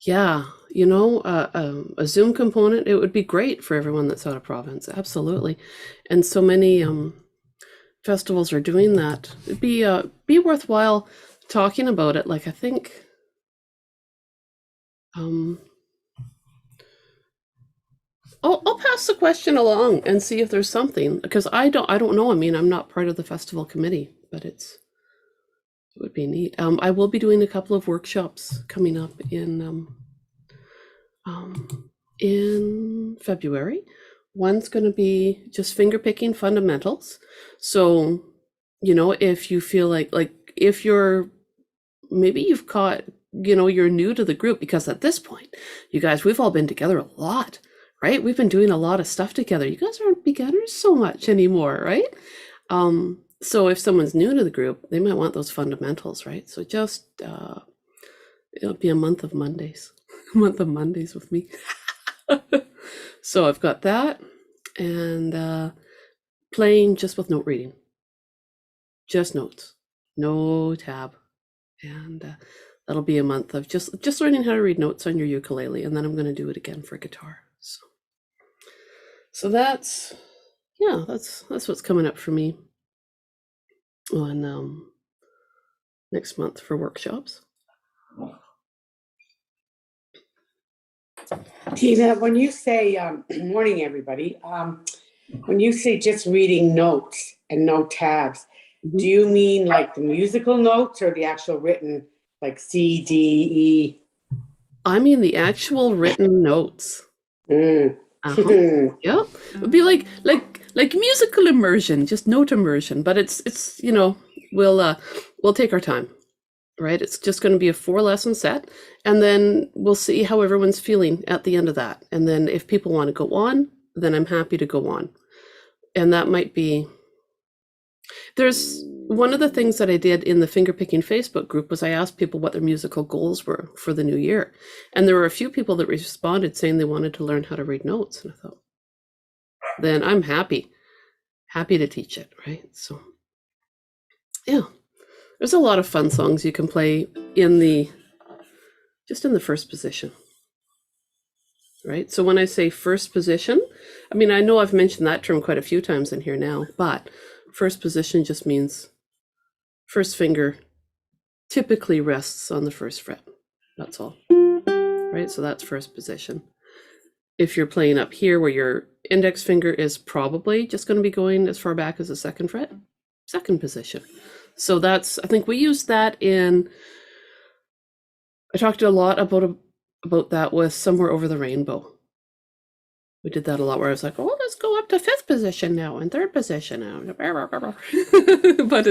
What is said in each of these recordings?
Yeah, a Zoom component, it would be great for everyone that's out of province. Absolutely. And so many festivals are doing that. It'd be worthwhile talking about it. Like I think um I'll pass the question along and see if there's something because I don't know. I mean, I'm not part of the festival committee, but it would be neat. I will be doing a couple of workshops coming up in February. One's going to be just finger picking fundamentals. So, if you feel like if you're maybe you've caught, you're new to the group because at this point, you guys, we've all been together a lot, right? We've been doing a lot of stuff together. You guys aren't beginners so much anymore, right? So if someone's new to the group, they might want those fundamentals, right? So just it'll be a month of Mondays, a month of Mondays with me. So I've got that and playing just with note reading, just notes, no tab, and that'll be a month of just learning how to read notes on your ukulele, and then I'm going to do it again for guitar. So that's what's coming up for me on next month for workshops. Tina, when you say, morning everybody, when you say just reading notes and no tabs, do you mean like the musical notes or the actual written, like C, D, E? I mean the actual written notes. Mm. Yeah, it would be like musical immersion, just note immersion, but it's we'll take our time, right? It's just going to be a 4-lesson set, and then we'll see how everyone's feeling at the end of that. And then if people want to go on, then I'm happy to go on. And that might be, there's one of the things that I did in the fingerpicking Facebook group was I asked people what their musical goals were for the new year. And there were a few people that responded saying they wanted to learn how to read notes. And I thought, then I'm happy to teach it, right? So yeah, there's a lot of fun songs you can play just in the first position, right? So when I say first position, I mean, I know I've mentioned that term quite a few times in here now, but first position just means first finger typically rests on the first fret. That's all, right? So that's first position. If you're playing up here where your index finger is probably just going to be going as far back as the second fret, second position. So that's, I think we used that I talked a lot about that with Somewhere Over the Rainbow. We did that a lot where I was like, oh, let's go up to fifth position now and third position now. But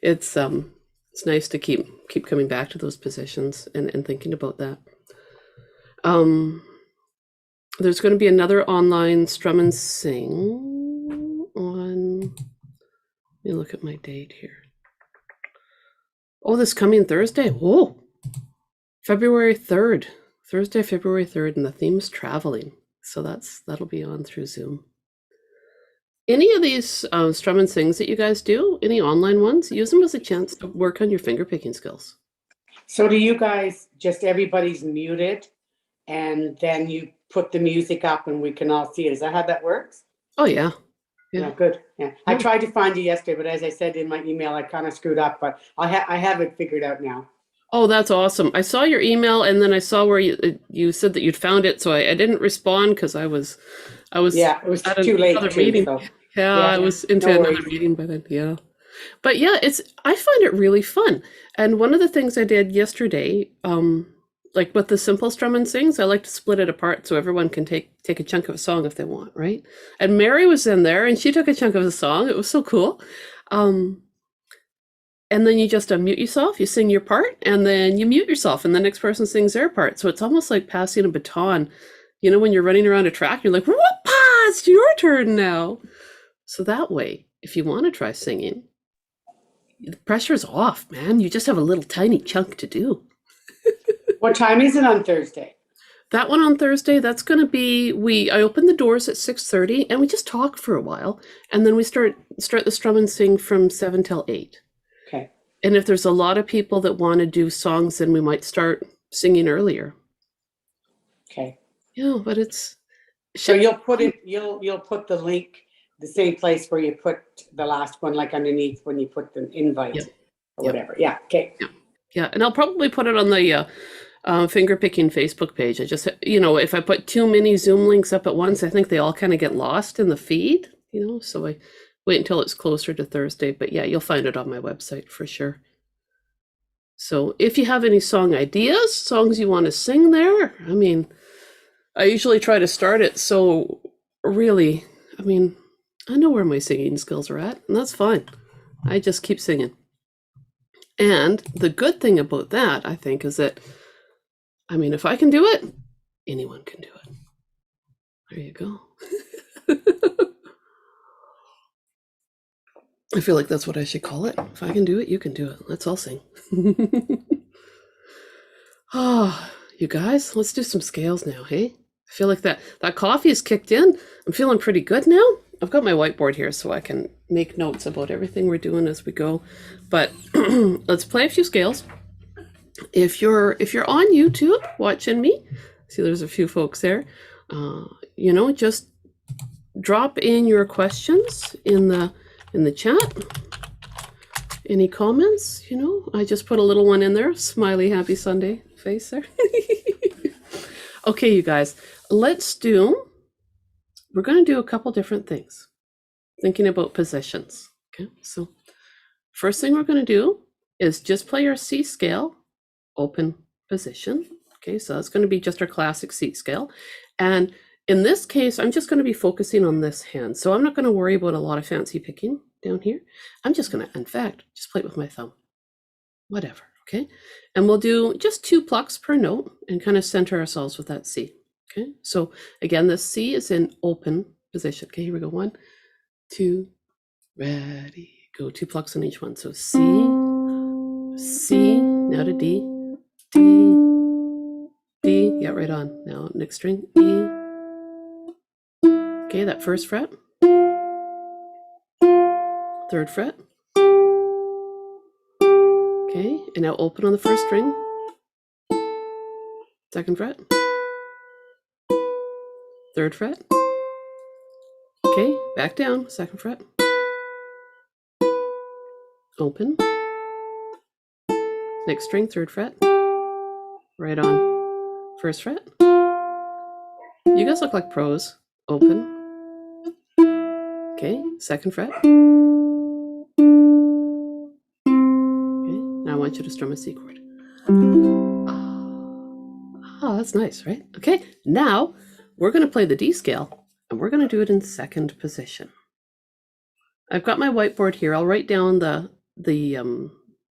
it's nice to keep coming back to those positions and thinking about that. There's going to be another online Strum and Sing on, let me look at my date here. Oh, this coming Thursday. Whoa. February 3rd, Thursday, February 3rd, and the theme's traveling. So that'll be on through Zoom. Any of these Strum and Sings that you guys do, any online ones, use them as a chance to work on your finger picking skills. So do you guys, just everybody's muted and then you put the music up and we can all see it? Is that how that works? Oh, yeah. Yeah, good. Yeah, I tried to find you yesterday, but as I said in my email, I kind of screwed up, but I have it figured out now. Oh, that's awesome. I saw your email and then I saw where you said that you'd found it. So I didn't respond because I was yeah, it was too late. Meeting. So. Yeah, I was into another meeting by then. Yeah. But yeah, I find it really fun. And one of the things I did yesterday, like with the simple Strum and Sings, I like to split it apart so everyone can take a chunk of a song if they want, right? And Mary was in there and she took a chunk of a song. It was so cool. And then you just unmute yourself, you sing your part, and then you mute yourself, and the next person sings their part. So it's almost like passing a baton. You know, when you're running around a track, you're like, whoop, it's your turn now. So that way, if you want to try singing, the pressure's off, man. You just have a little tiny chunk to do. What time is it on Thursday? That one on Thursday, that's going to be, I open the doors at 6:30, and we just talk for a while, and then we start the Strum and Sing from 7 till 8. And if there's a lot of people that want to do songs, then we might start singing earlier. Okay. Yeah, but it's So you'll put it, you'll put the link the same place where you put the last one, like underneath when you put the invite Yep. or Yep. whatever. Yeah. Okay. Yeah. Yeah, and I'll probably put it on the finger picking Facebook page. I just, if I put too many Zoom links up at once, I think they all kind of get lost in the feed, so I wait until it's closer to Thursday. But yeah, you'll find it on my website for sure. So if you have any song ideas, songs you want to sing there, I mean, I usually try to start it. So really, I mean, I know where my singing skills are at, and that's fine. I just keep singing. And the good thing about that, I think, is that, I mean, if I can do it, anyone can do it. There you go. I feel like that's what I should call it. If I can do it, you can do it. Let's all sing. Oh, you guys, let's do some scales now, hey? I feel like that coffee is kicked in. I'm feeling pretty good now. I've got my whiteboard here so I can make notes about everything we're doing as we go. But let's play a few scales. If you're on YouTube watching me, see there's a few folks there. Just drop in your questions in the chat. Any comments? I just put a little one in there. Smiley, happy Sunday face there. Okay, you guys, we're going to do a couple different things. Thinking about positions. Okay, so first thing we're going to do is just play our C scale, open position. Okay, so that's going to be just our classic C scale. And in this case, I'm just going to be focusing on this hand. So I'm not going to worry about a lot of fancy picking down here. I'm just going to, in fact, just play it with my thumb. Whatever, okay? And we'll do just 2 plucks per note and kind of center ourselves with that C. Okay, so again, this C is in open position. Okay, here we go. 1, 2, ready, go. 2 plucks on each one. So C, C, now to D, D, D, yeah, right on. Now next string, E. Okay, that first fret, 3rd fret. Okay, and now open on the first string, 2nd fret, 3rd fret. Okay, back down, 2nd fret, open, next string, 3rd fret, right on, 1st fret. You guys look like pros. Open. Okay, 2nd fret. Okay, now I want you to strum a C chord. Oh, that's nice, right? Okay, now we're going to play the D scale, and we're going to do it in 2nd position. I've got my whiteboard here. I'll write down the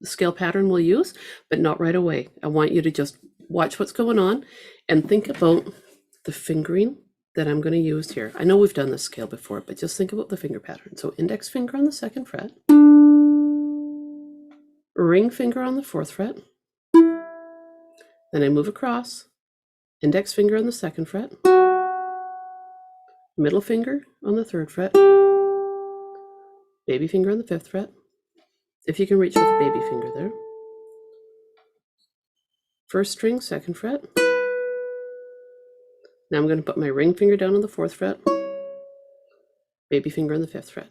scale pattern we'll use, but not right away. I want you to just watch what's going on and think about the fingering that I'm going to use here. I know we've done this scale before, but just think about the finger pattern. So index finger on the 2nd fret, ring finger on the 4th fret, then I move across, index finger on the 2nd fret, middle finger on the 3rd fret, baby finger on the 5th fret, if you can reach with the baby finger there, 1st string, 2nd fret. Now I'm going to put my ring finger down on the 4th fret, baby finger on the 5th fret.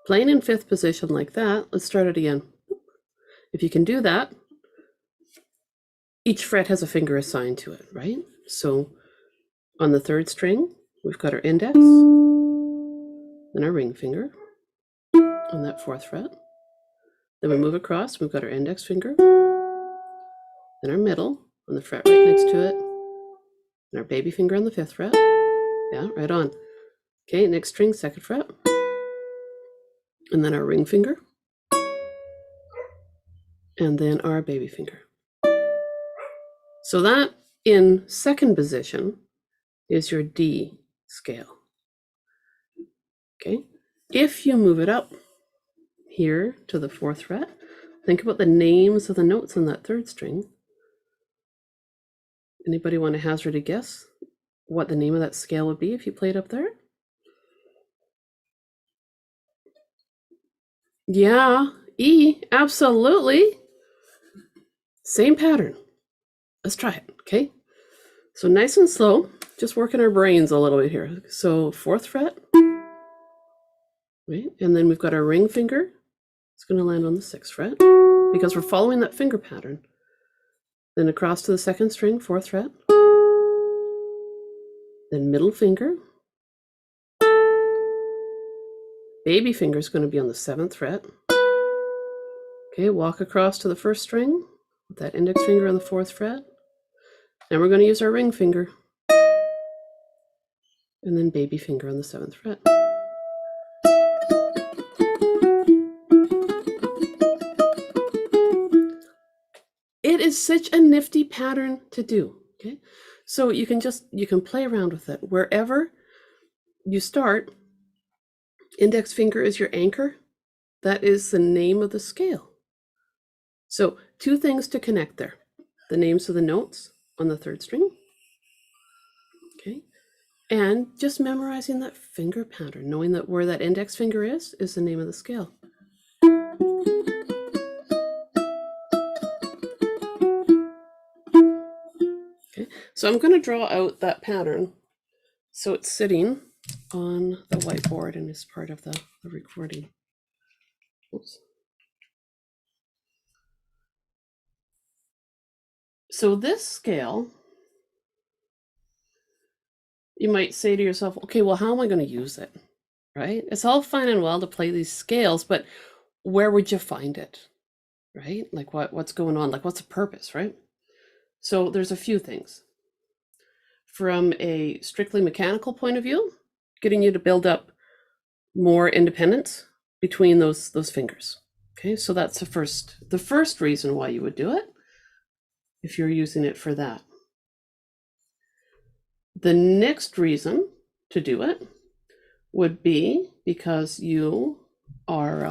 Playing in 5th position like that, let's start it again. If you can do that, each fret has a finger assigned to it, right? So on the 3rd string, we've got our index, then our ring finger on that 4th fret. Then we move across, we've got our index finger, then our middle on the fret right next to it, and our baby finger on the 5th fret. Yeah, right on. Okay, next string, 2nd fret, and then our ring finger, and then our baby finger. So that in 2nd position is your D scale. Okay, if you move it up here to the 4th fret, think about the names of the notes on that 3rd string. Anybody want to hazard a guess what the name of that scale would be if you played up there? Yeah, E, absolutely. Same pattern. Let's try it, okay? So nice and slow, just working our brains a little bit here. So 4th fret, right? And then we've got our ring finger. It's going to land on the 6th fret because we're following that finger pattern. Then across to the 2nd string, 4th fret. Then middle finger. Baby finger is going to be on the 7th fret. Okay, walk across to the 1st string with that index finger on the 4th fret. Now we're going to use our ring finger. And then baby finger on the 7th fret. It is such a nifty pattern to do, okay? So you can play around with it. Wherever you start, index finger is your anchor. That is the name of the scale. So 2 things to connect there. The names of the notes on the 3rd string, okay? And just memorizing that finger pattern, knowing that where that index finger is the name of the scale. Okay, so I'm going to draw out that pattern so it's sitting on the whiteboard and is part of the recording. Oops. So this scale, you might say to yourself, okay, well, how am I going to use it? Right? It's all fine and well to play these scales, but where would you find it? Right? Like what's going on? Like what's the purpose, right? So there's a few things. From a strictly mechanical point of view, getting you to build up more independence between those fingers. Okay, so that's the first reason why you would do it, if you're using it for that. The next reason to do it would be because you are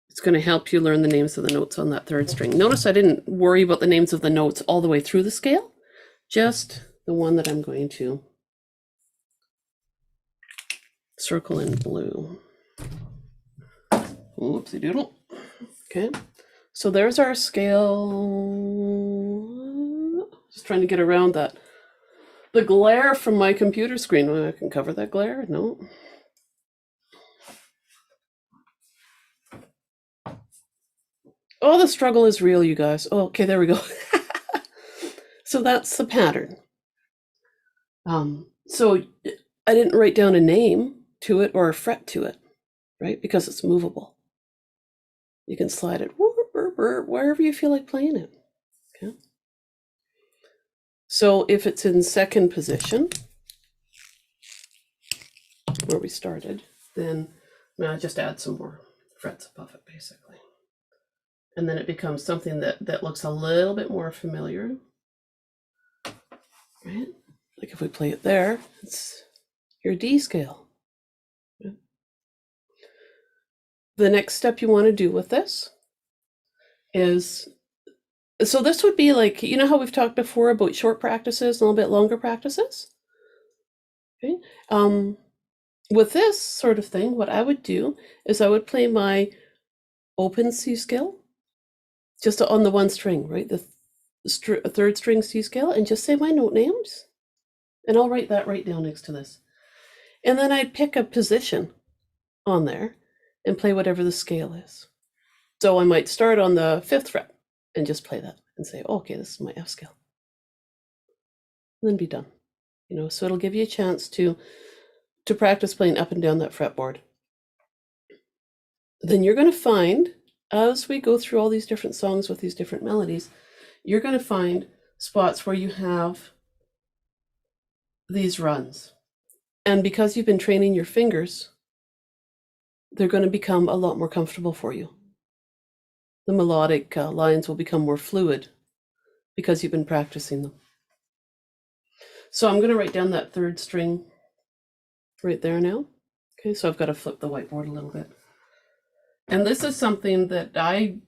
it's going to help you learn the names of the notes on that 3rd string. Notice I didn't worry about the names of the notes all the way through the scale, just the one that I'm going to circle in blue. Whoopsie doodle. Okay, so there's our scale. Just trying to get around the glare from my computer screen. I can cover that glare? No. Oh, the struggle is real, you guys. Oh, okay, there we go. So that's the pattern. So I didn't write down a name to it or a fret to it, right? Because it's movable. You can slide it wherever you feel like playing it. Okay. So if it's in 2nd position, where we started, then I just add some more frets above it, basically. And then it becomes something that looks a little bit more familiar, right? Like if we play it there, it's your D scale. Yeah. The next step you want to do with this is, so this would be like, you know how we've talked before about short practices, a little bit longer practices? Okay. With this sort of thing, what I would do is I would play my open C scale just on the 1 string, right? The 3rd string C scale, and just say my note names. And I'll write that right down next to this. And then I'd pick a position on there and play whatever the scale is. So I might start on the 5th fret and just play that and say, oh, okay, this is my F scale. And then be done. You know, so it'll give you a chance to practice playing up and down that fretboard. Then you're going to find, as we go through all these different songs with these different melodies, you're going to find spots where you have these runs. And because you've been training your fingers, they're going to become a lot more comfortable for you. The melodic lines will become more fluid because you've been practicing them. So I'm going to write down that 3rd string right there now. Okay, so I've got to flip the whiteboard a little bit. And this is something that I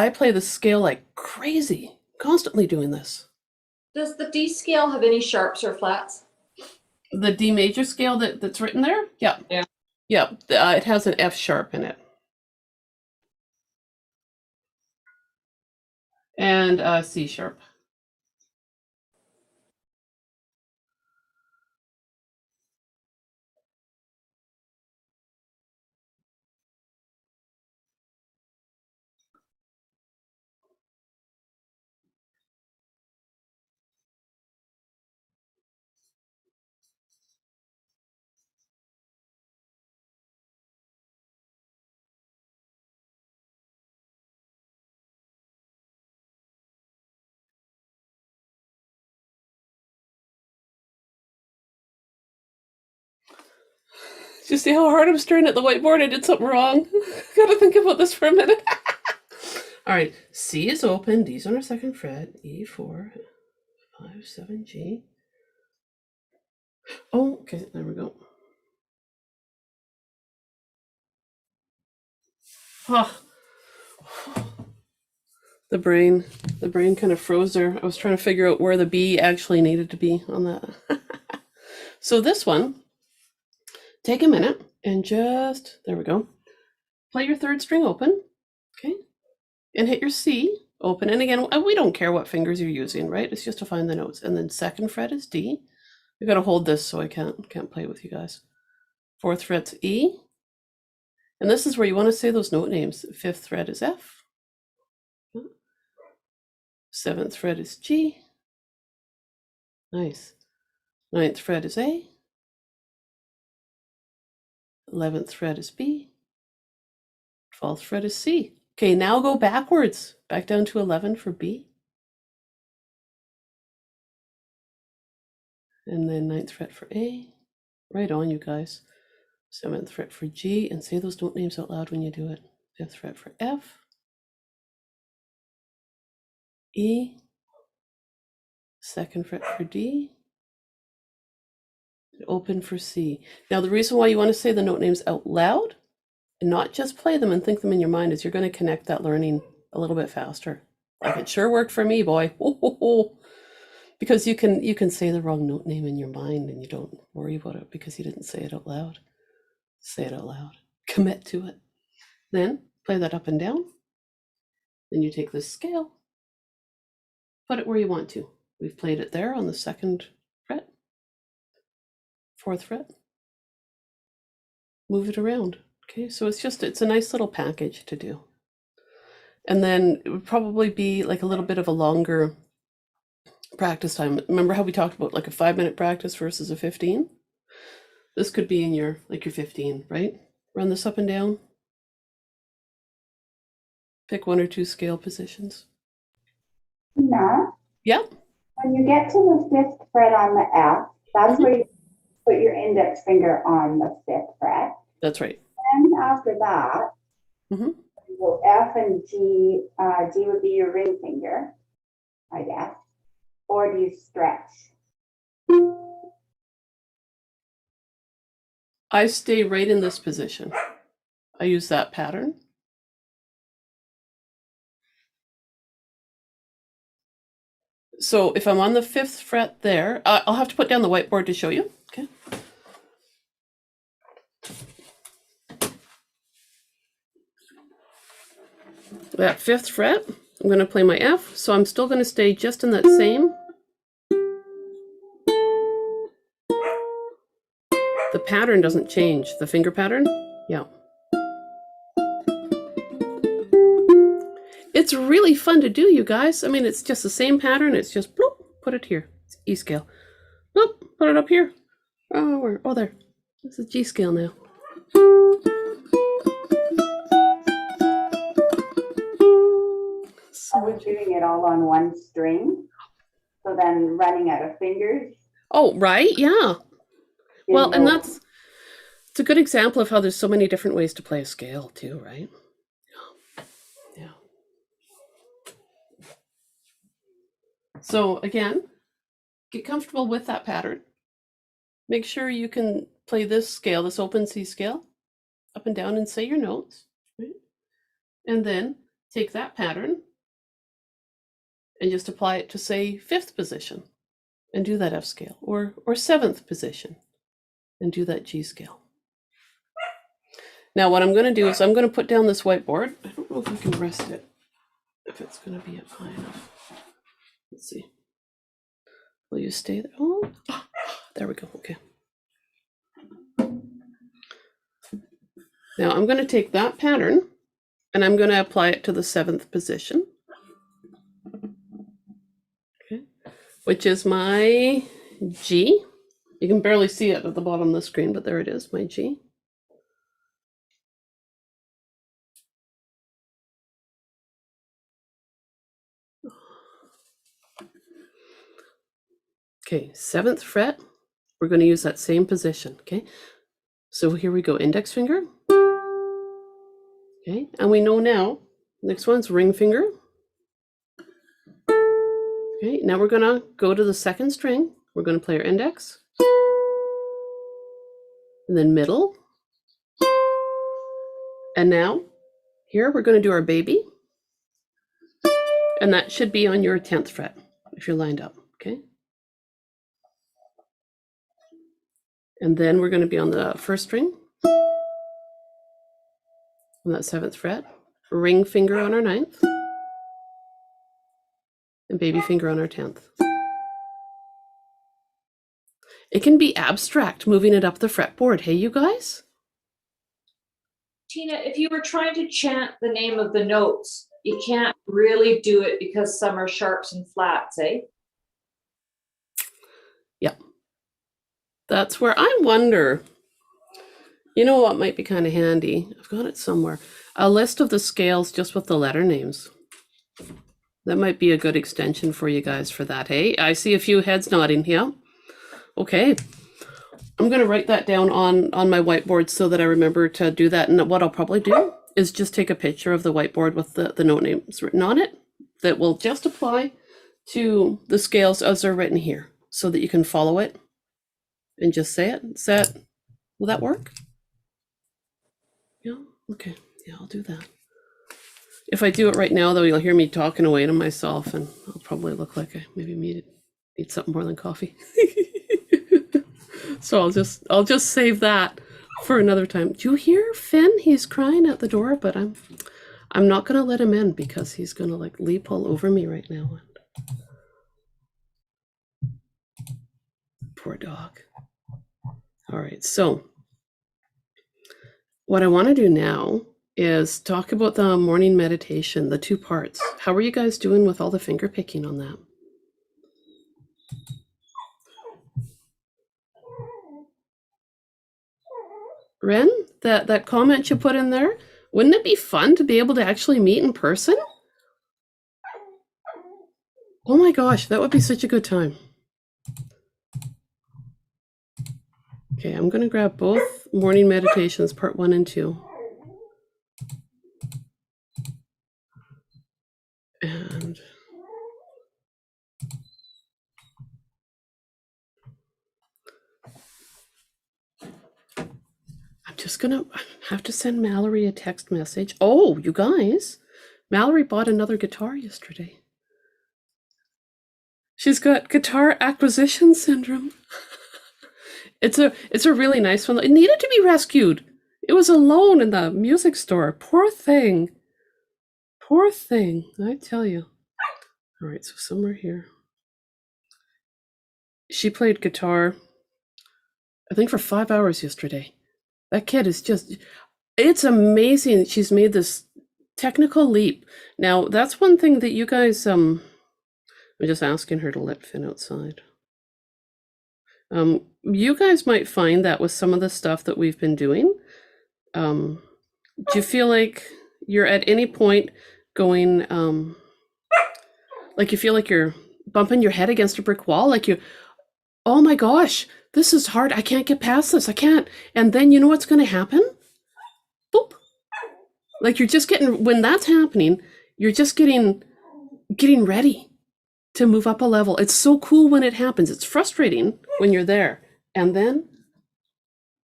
play the scale like crazy, constantly doing this. Does the D scale have any sharps or flats? The D major scale that's written there? Yeah. Yeah. Yeah, it has an F sharp in it. And C sharp. you see how hard I'm staring at the whiteboard? I did something wrong. Gotta think about this for a minute. All right, C is open, D's on our second fret, E 4, 5, 7, G. Oh, okay, there we go. Oh, the brain kind of froze there. I was trying to figure out where the B actually needed to be on that. So this one, take a minute and just, there we go. Play your third string open, okay? And hit your C open. And again, we don't care what fingers you're using, right? It's just to find the notes. And then second fret is D. I gotta hold this so I can't play with you guys. Fourth fret's E. And this is where you want to say those note names. Fifth fret is F. Seventh fret is G. Nice. Ninth fret is A. 11th fret is B. 12th fret is C. Okay, now go backwards. Back down to 11 for B. And then 9th fret for A. Right on, you guys. 7th fret for G. And say those note names out loud when you do it. 5th fret for F. E. 2nd fret for D. Open for C. Now, the reason why you want to say the note names out loud and not just play them and think them in your mind is you're going to connect that learning a little bit faster. Like it sure worked for me, boy. Because you can say the wrong note name in your mind and you don't worry about it because you didn't say it out loud. Say it out loud. Commit to it. Then play that up and down. Then you take this scale, put it where you want to. We've played it there on the second fret, fourth fret. Move it around. Okay, so it's a nice little package to do. And then it would probably be like a little bit of a longer practice time. Remember how we talked about like a 5-minute practice versus a 15? This could be in your 15, right? Run this up and down. Pick 1 or 2 scale positions. No. Yep. When you get to the 5th fret on the F, that's where you put your index finger on the 5th fret. That's right. And after that, Mhm. you go F and G. G would be your ring finger, I guess. Or do you stretch? I stay right in this position. I use that pattern. So if I'm on the 5th fret there, I'll have to put down the whiteboard to show you. Okay. That 5th fret, I'm going to play my F, so I'm still going to stay just in that same. The pattern doesn't change. The finger pattern, yeah. It's really fun to do, you guys. I mean, it's just the same pattern. It's just bloop, put it here. It's E scale. Bloop, put it up here. Oh, there. This is G scale now. I was doing it all on one string. So then running out of fingers. Oh, right, yeah. Well, and it's a good example of how there's so many different ways to play a scale too, right? Yeah. So again, get comfortable with that pattern. Make sure you can play this scale, this open C scale, up and down and say your notes. Right? And then take that pattern and just apply it to say 5th position and do that F scale, or 7th position and do that G scale. Now what I'm going to do is I'm going to put down this whiteboard. I don't know if I can rest it, if it's going to be up high enough. Let's see. Will you stay there? Oh, there we go. Okay. Now I'm going to take that pattern and I'm going to apply it to the 7th position. Okay. Which is my G. You can barely see it at the bottom of the screen, but there it is, my G. Okay, 7th fret, we're going to use that same position, okay? So here we go, index finger. Okay, and we know now, next one's ring finger. Okay, now we're gonna go to the second string. We're gonna play our index, and then middle. And now, here we're gonna do our baby. And that should be on your 10th fret, if you're lined up, okay? And then we're gonna be on the first string, on that 7th fret, ring finger on our 9th, and baby finger on our 10th. It can be abstract, moving it up the fretboard, hey, you guys? Tina, if you were trying to chant the name of the notes, you can't really do it because some are sharps and flats, eh? Yeah. That's where I wonder, you know what might be kind of handy? I've got it somewhere. A list of the scales just with the letter names. That might be a good extension for you guys for that, hey? I see a few heads nodding, yeah? Okay. I'm going to write that down on my whiteboard so that I remember to do that. And what I'll probably do is just take a picture of the whiteboard with the note names written on it that will just apply to the scales as they're written here so that you can follow it and just say it. Will that work? Yeah, okay. Yeah, I'll do that. If I do it right now, though, you'll hear me talking away to myself and I'll probably look like I maybe need something more than coffee. So I'll just save that for another time. Do you hear Finn? He's crying at the door, but I'm not gonna let him in because he's gonna like leap all over me right now. Poor dog. All right, so what I want to do now is talk about the morning meditation, the 2 parts. How are you guys doing with all the finger picking on that? Ren, that comment you put in there, wouldn't it be fun to be able to actually meet in person? Oh my gosh, that would be such a good time. Okay, I'm going to grab both morning meditations, part 1 and 2. And I'm just going to have to send Mallory a text message. Oh, you guys, Mallory bought another guitar yesterday. She's got guitar acquisition syndrome. It's a really nice one. It needed to be rescued. It was alone in the music store. Poor thing. Poor thing, I tell you. All right, so somewhere here. She played guitar, I think, for 5 hours yesterday. That kid is just, it's amazing that she's made this technical leap. Now, that's one thing that you guys, I'm just asking her to let Finn outside. You guys might find that with some of the stuff that we've been doing. Do you feel like you're at any point going, like you feel like you're bumping your head against a brick wall? Like oh my gosh, this is hard. I can't get past this. I can't. And then you know what's going to happen? Boop. Like you're just getting, when that's happening, you're just getting ready to move up a level. It's so cool when it happens. It's frustrating when you're there. And then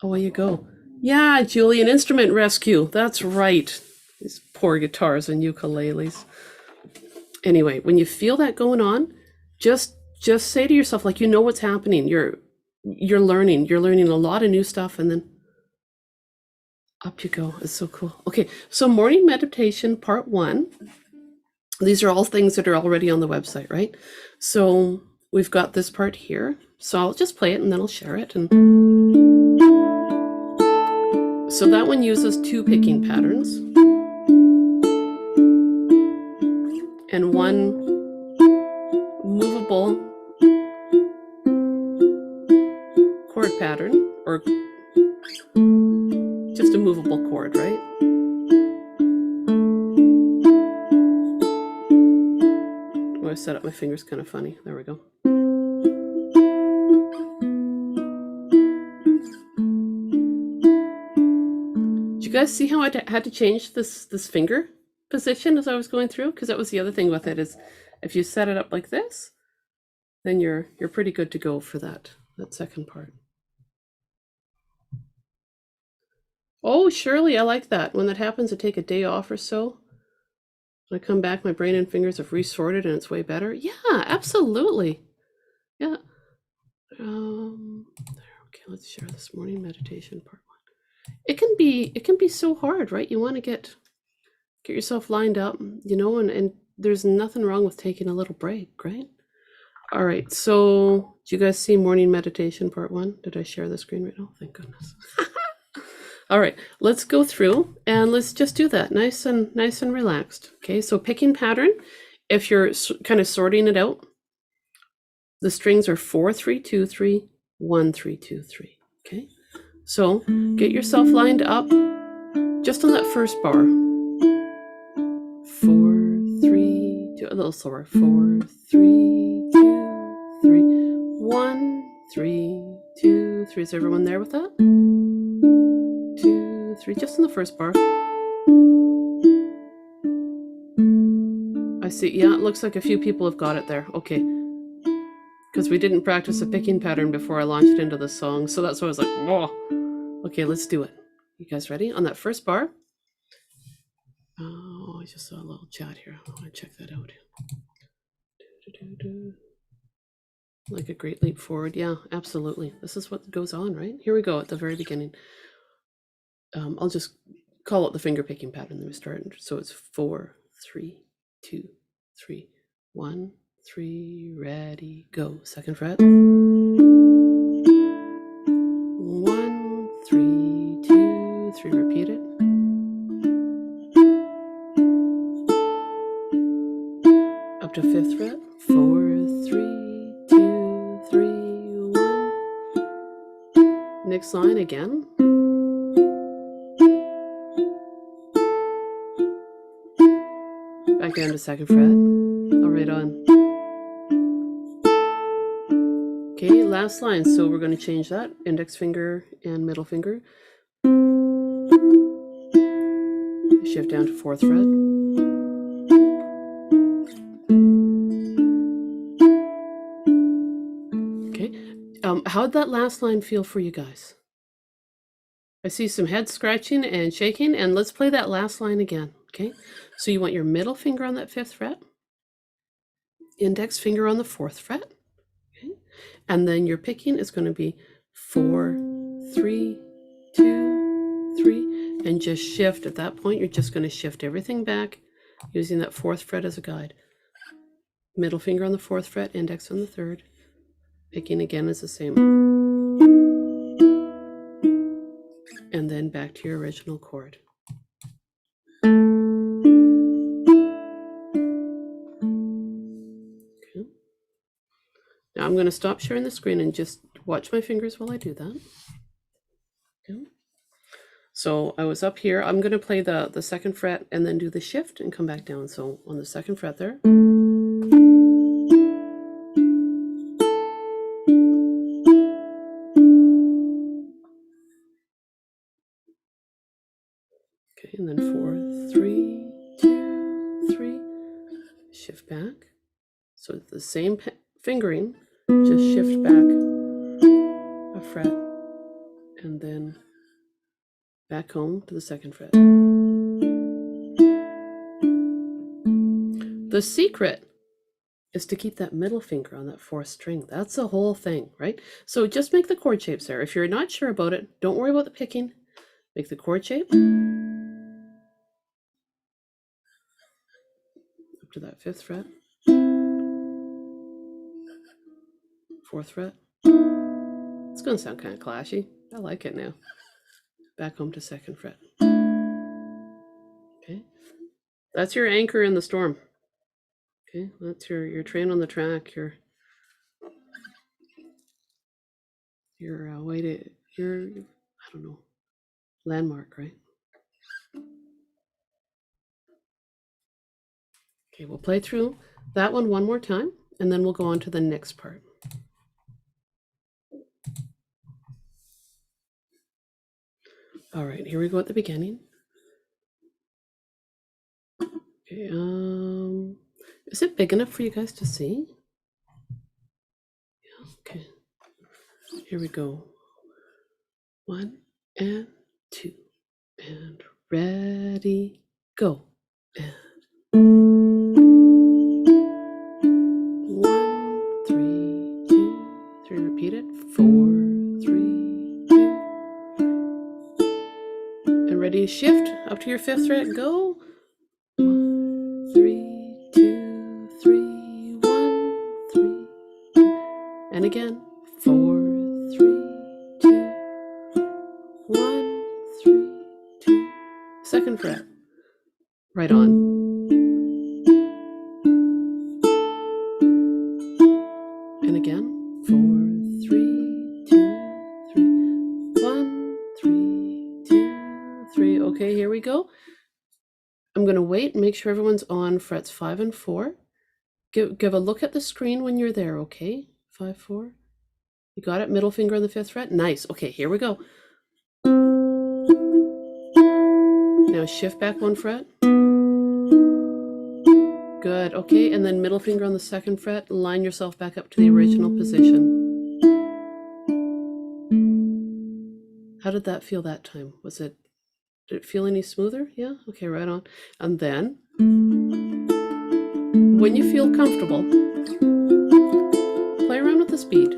away you go. Yeah, Julie, an instrument rescue. That's right. These poor guitars and ukuleles. Anyway, when you feel that going on, just say to yourself, like, you know what's happening. You're learning. You're learning a lot of new stuff, and then up you go. It's so cool. Okay, so morning meditation part 1. These are all things that are already on the website, right? So we've got this part here. So I'll just play it and then I'll share it. And so that one uses 2 picking patterns and 1 movable chord pattern, or just a movable chord, right? Oh, I set up my fingers kind of funny. There we go. guys see how I had to change this finger position as I was going through? Because that was the other thing with it, is if you set it up like this, then you're pretty good to go for that second part. Oh, Shirley, I like that. When that happens, I take a day off or so. When I come back, my brain and fingers have resorted and it's way better. Yeah, absolutely. Yeah. Okay, let's share this morning meditation part 1. It can be so hard, right? You want to get yourself lined up, you know, and there's nothing wrong with taking a little break, right? All right, so do you guys see morning meditation part 1? Did I share the screen right now? Thank goodness. All right, let's go through and let's just do that nice and relaxed. Okay, so picking pattern, if you're kind of sorting it out, the strings are 4 3 2 3 1 3 2 3. Okay, so get yourself lined up just on that first bar. 4 3 2, a little slower. 4 3 2 3 1 3 2 3. Is everyone there with that? 2 3, just in the first bar. I see. Yeah, it looks like a few people have got it there. Okay, because we didn't practice a picking pattern before I launched into the song, so that's why I was like, whoa. Okay, let's do it. You guys ready? On that first bar. Oh, I just saw a little chat here. I want to check that out. Like a great leap forward. Yeah, absolutely. This is what goes on, right? Here we go at the very beginning. I'll just call it the finger picking pattern. Then we start. So it's 4 3 2 3 1 3. Ready, go. Second fret. 1 3 2 3. Repeat it. Up to 5th fret. 4 3 2 3 1. Next line again. Back down to 2nd fret. All right on. Okay, last line. So we're going to change that. Index finger and middle finger. Shift down to 4th fret. Okay. How'd that last line feel for you guys? I see some head scratching and shaking, and let's play that last line again. Okay. So you want your middle finger on that 5th fret, index finger on the 4th fret. Okay. And then your picking is going to be 4 3 2 3, and just shift. At that point, you're just going to shift everything back using that 4th fret as a guide. Middle finger on the 4th fret, index on the 3rd. Picking again is the same. And then back to your original chord. Okay. Now I'm going to stop sharing the screen and just watch my fingers while I do that. Okay. So I was up here. I'm going to play the 2nd fret and then do the shift and come back down. So on the 2nd fret there. Okay, and then 4 3 2 3. Shift back. So it's the same fingering, just shift back a fret and then back home to the 2nd fret. The secret is to keep that middle finger on that 4th string. That's the whole thing, right? So just make the chord shapes there. If you're not sure about it, don't worry about the picking. Make the chord shape up to that 5th fret, 4th fret. It's going to sound kind of clashy. I like it now. Back home to 2nd fret. Okay, that's your anchor in the storm. Okay, that's your train on the track. Your way to your, I don't know, landmark, right? Okay, we'll play through that one more time, and then we'll go on to the next part. All right, here we go at the beginning. Okay, is it big enough for you guys to see? Yeah, okay. Here we go. 1 and 2 and ready, go. And 1, 3, 2, 3. Repeat it. 4, 3, 2. And ready to shift up to your 5th fret. Go. 1, 3, 2, 3, 1, 3. And again. 4, 3, 2, 1, 3, 2. 2nd fret. Right on. And again. 4, 3, 2, 3. 1, 3, 2, 3. Okay, here we go. I'm going to wait and make sure everyone's on frets 5 and 4. Give a look at the screen when you're there, okay? 5, 4. You got it? Middle finger on the 5th fret? Nice. Okay, here we go. Now shift back 1 fret. Good. Okay, and then middle finger on the 2nd fret. Line yourself back up to the original position. How did that feel that time? Did it feel any smoother? Yeah? Okay, right on. And then, when you feel comfortable, play around with the speed.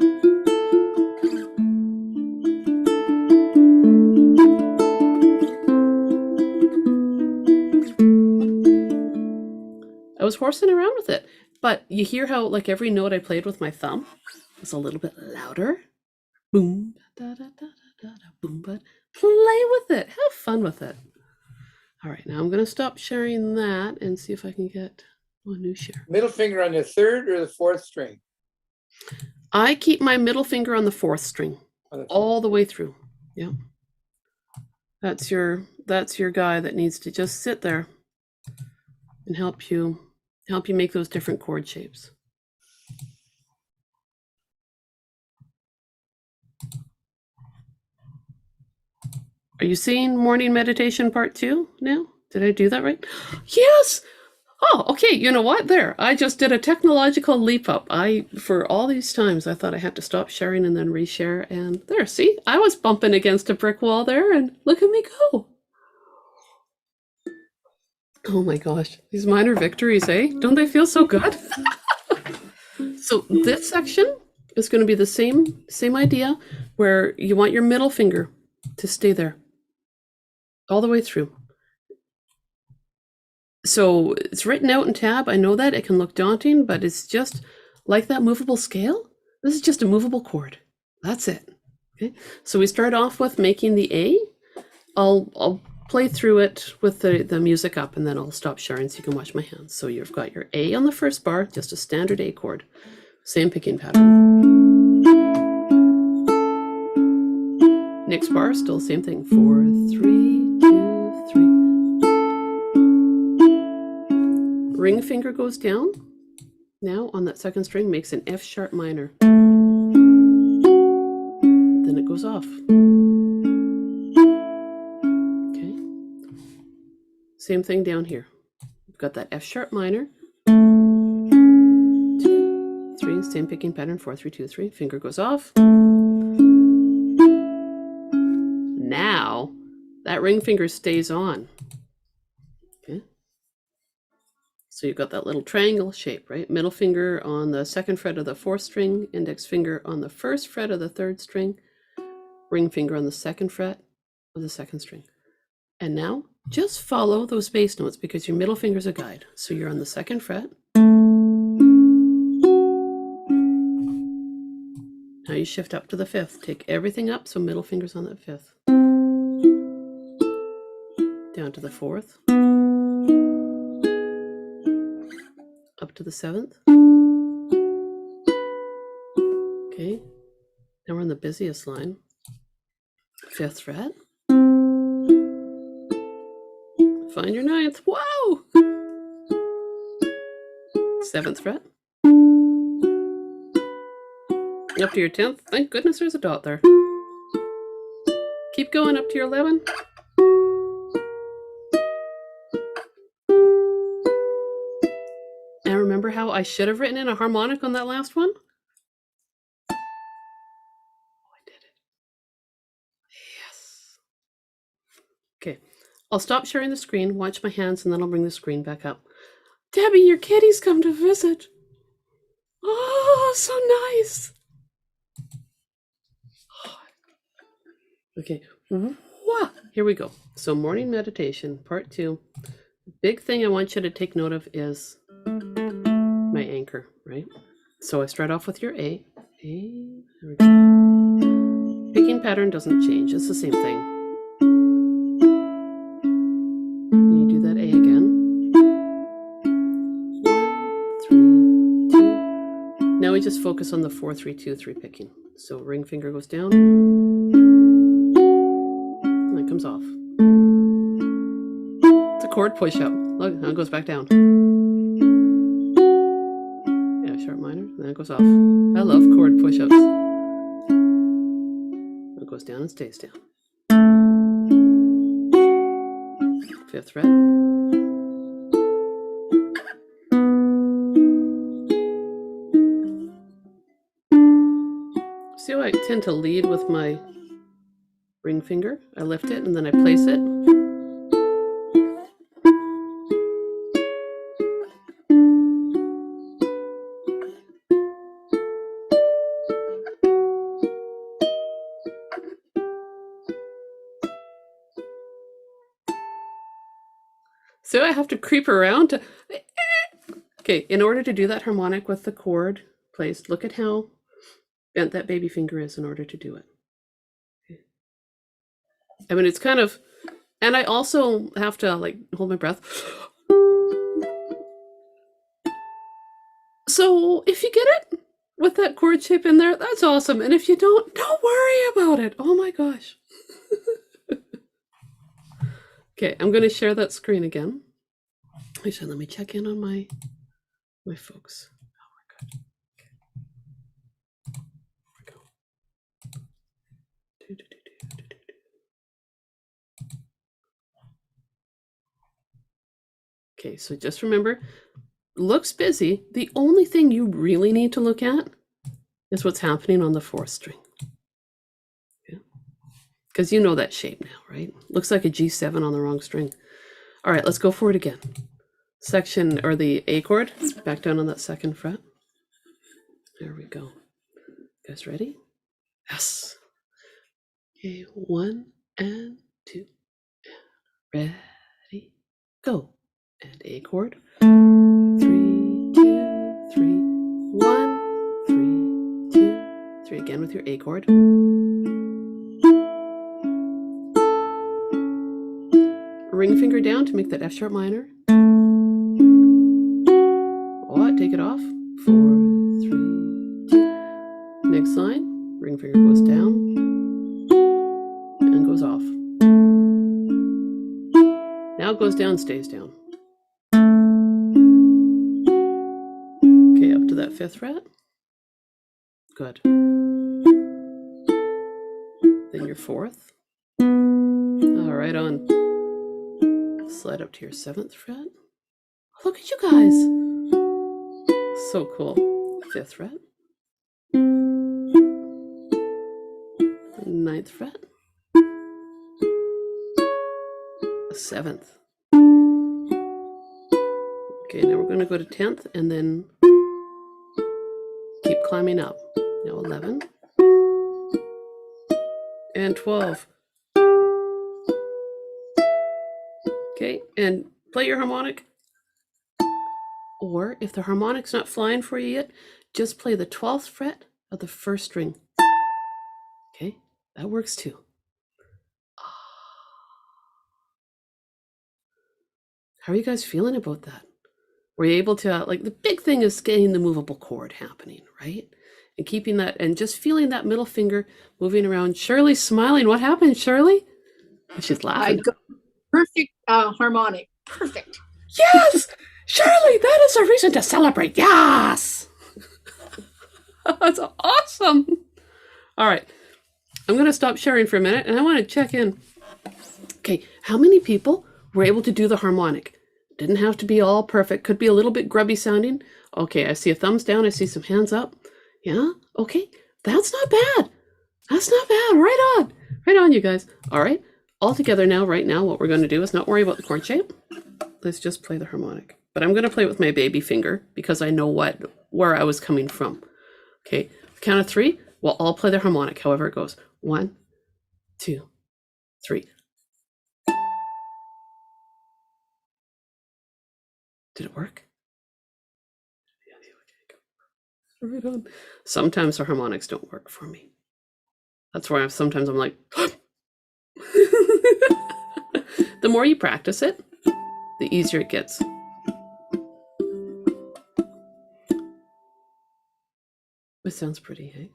I was horsing around with it, but you hear how like every note I played with my thumb was a little bit louder. Boom, da da da da da, boom, but play with it. Have fun with it. All right, now I'm going to stop sharing that and see if I can get a new share. Middle finger on the 3rd or the 4th string? I keep my middle finger on the 4th string all the way through. Yeah. That's your guy that needs to just sit there and help you make those different chord shapes. Are you seeing morning meditation part 2 now? Did I do that right? Yes. Oh, okay. You know what? There. I just did a technological leap up. For all these times, I thought I had to stop sharing and then reshare. And there, see? I was bumping against a brick wall there, and look at me go. Oh my gosh. These minor victories, eh? Don't they feel so good? So this section is going to be the same idea, where you want your middle finger to stay there all the way through. So it's written out in tab. I know that it can look daunting, but it's just like that movable scale. This is just a movable chord. That's it. Okay. So we start off with making the A. I'll play through it with the music up, and then I'll stop sharing so you can watch my hands. So you've got your A on the first bar, just a standard A chord. Same picking pattern. Next bar, still same thing. 4, 3, 2, 3. Ring finger goes down. Now on that 2nd string makes an F sharp minor. Then it goes off. Okay. Same thing down here. We've got that F sharp minor. 2, 3, same picking pattern. 4, 3, 2, 3. Finger goes off. Now that ring finger stays on. Okay. So you've got that little triangle shape, right? Middle finger on the 2nd fret of the 4th string, index finger on the 1st fret of the 3rd string, ring finger on the 2nd fret of the 2nd string. And now just follow those bass notes because your middle finger is a guide. So you're on the 2nd fret. Now you shift up to the 5th. Take everything up so middle finger's on that 5th. Down to the 4th. Up to the 7th. Okay. Now we're on the busiest line. 5th fret. Find your 9th. Whoa! 7th fret. Up to your 10th. Thank goodness there's a dot there. Keep going up to your 11. remember how I should have written in a harmonic on that last one? Oh, I did it. Yes. Okay, I'll stop sharing the screen, watch my hands, and then I'll bring the screen back up. Debbie, your kitty's come to visit. Oh, so nice. Okay, wah, here we go. So morning meditation, part 2. Big thing I want you to take note of is my anchor, right? So I start off with your A. A, there we go. Picking pattern doesn't change, it's the same thing. You do that A again. 1, 3, 2. Now we just focus on the 4, 3, 2, 3 picking. So ring finger goes down. And it comes off. It's a chord push up. Look, now it goes back down. Yeah, sharp minor, and then it goes off. I love chord push ups. It goes down and stays down. 5th fret. See how I tend to lead with my ring finger? I lift it and then I place it. So I have to creep around to... Okay, in order to do that harmonic with the chord placed, look at how bent that baby finger is in order to do it. Okay. I mean, it's kind of... And I also have to, like, hold my breath. So if you get it with that chord shape in there, that's awesome. And if you don't worry about it. Oh my gosh. Okay, I'm going to share that screen again. Actually, let me check in on my folks. Oh, we're good. Okay. There we go. Okay, so just remember, looks busy. The only thing you really need to look at is what's happening on the 4th string. Because you know that shape now, right? Looks like a G7 on the wrong string. All right, let's go for it again. Section, or the A chord, back down on that 2nd fret. There we go. You guys ready? Yes. Okay, 1 and 2. Ready, go. And A chord. 3, 2, 3, 1, 3, 2, 3. Again with your A chord. Ring finger down to make that F sharp minor. Oh, take it off. 4, 3, 2. Next line, ring finger goes down and goes off. Now it goes down, stays down. Okay, up to that 5th fret. Good. Then your 4th. All right, on. Slide up to your 7th fret. Look at you guys. So cool. 5th fret. 9th fret. 7th. Okay, now we're going to go to 10th and then keep climbing up. Now 11 and 12. Okay, and play your harmonic. Or if the harmonic's not flying for you yet, just play the 12th fret of the 1st string. Okay, that works too. How are you guys feeling about that? Were you able to, like, the big thing is getting the movable chord happening, right? And keeping that, and just feeling that middle finger moving around. Shirley's smiling. What happened, Shirley? She's I laughing. got perfect harmonic. Perfect. Yes! Shirley, that is a reason to celebrate. Yes! That's awesome. All right. I'm going to stop sharing for a minute, and I want to check in. Okay, how many people were able to do the harmonic? Didn't have to be all perfect. Could be a little bit grubby sounding. Okay, I see a thumbs down. I see some hands up. Yeah, okay. That's not bad. That's not bad. Right on. Right on, you guys. All right. All together now, right now, what we're going to do is not worry about the chord shape. Let's just play the harmonic. But I'm going to play with my baby finger because I know where I was coming from. Okay, count of 3. We'll all play the harmonic, however it goes. 1, 2, 3. Did it work? Right on. Sometimes the harmonics don't work for me. That's why sometimes I'm like, the more you practice it, the easier it gets. This sounds pretty, hey?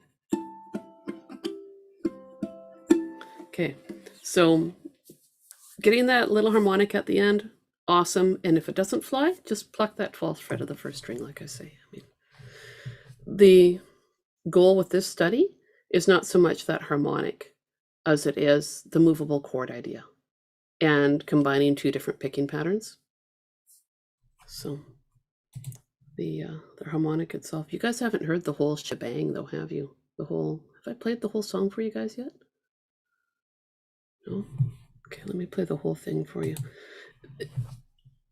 Okay, so getting that little harmonic at the end, awesome. And if it doesn't fly, just pluck that 12th fret of the first string, like I say. I mean, the goal with this study is not so much that harmonic as it is the movable chord idea and combining 2 different picking patterns. So the harmonic itself, you guys haven't heard the whole shebang though, have you? Have I played the whole song for you guys yet? No? Okay, let me play the whole thing for you.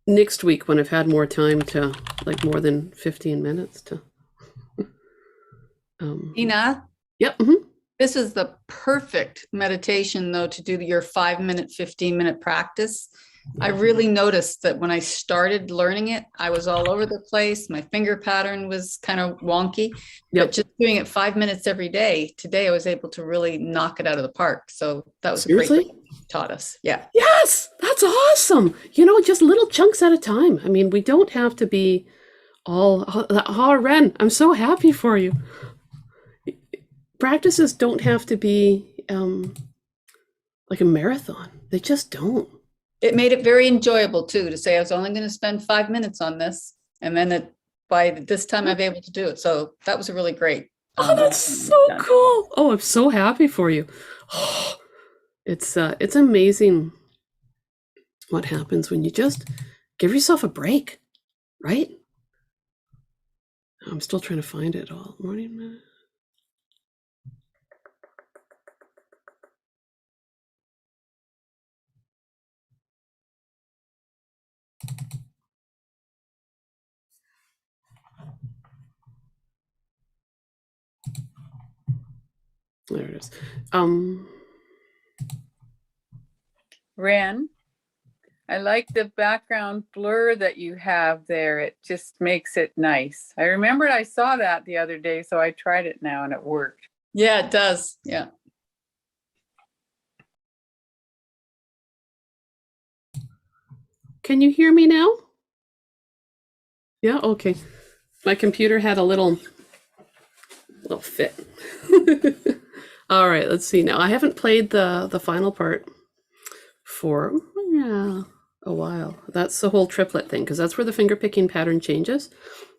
Next week, when I've had more time to, like more than 15 minutes to. Ina, Yep. this is the perfect meditation though to do your 5-minute, 15-minute practice. I really noticed that when I started learning it, I was all over the place. My finger pattern was kind of wonky, Yep. but just doing it 5 minutes every day, today I was able to really knock it out of the park. So that was Seriously? a great thing you taught us. Yeah. Yes, that's awesome. You know, just little chunks at a time. I mean, we don't have to be all, Ren, I'm so happy for you. Practices don't have to be like a marathon. They just don't. It made it very enjoyable too, to say I was only going to spend 5 minutes on this. And then by this time I've been able to do it. So that was really great. Oh, that's so cool. Oh, I'm so happy for you. Oh, it's amazing what happens when you just give yourself a break, right? I'm still trying to find it all morning. There it is. Ren, I like the background blur that you have there. It just makes it nice. I remembered I saw that the other day, so I tried it now and it worked. Yeah, it does. Yeah. Can you hear me now? Yeah, okay. My computer had a little fit. All right, let's see now. I haven't played the final part for a while. That's the whole triplet thing, because that's where the finger picking pattern changes.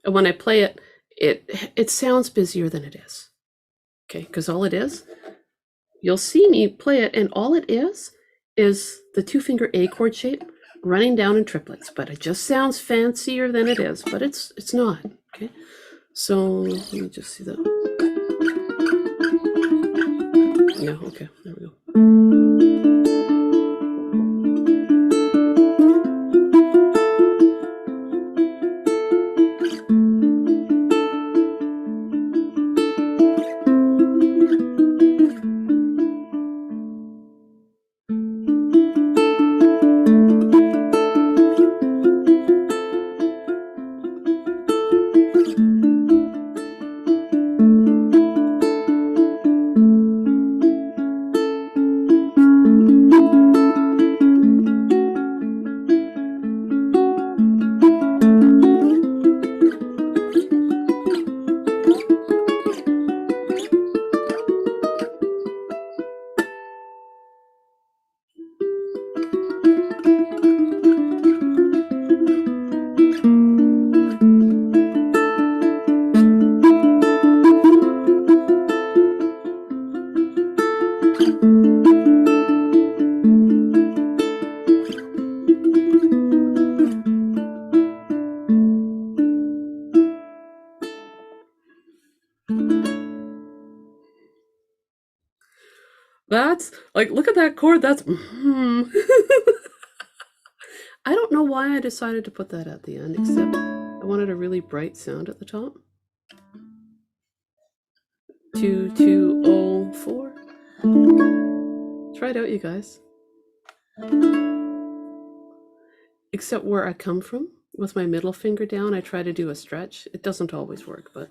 And when I play it, it sounds busier than it is. Okay, because all it is, you'll see me play it, and all it is the 2-finger A chord shape running down in triplets, but it just sounds fancier than it is, but it's not. Okay, so let me just see that. No, okay, there we go. That's like, look at that chord. That's. I don't know why I decided to put that at the end, except I wanted a really bright sound at the top. 2204. Try it out, you guys. Except where I come from, with my middle finger down, I try to do a stretch. It doesn't always work, but.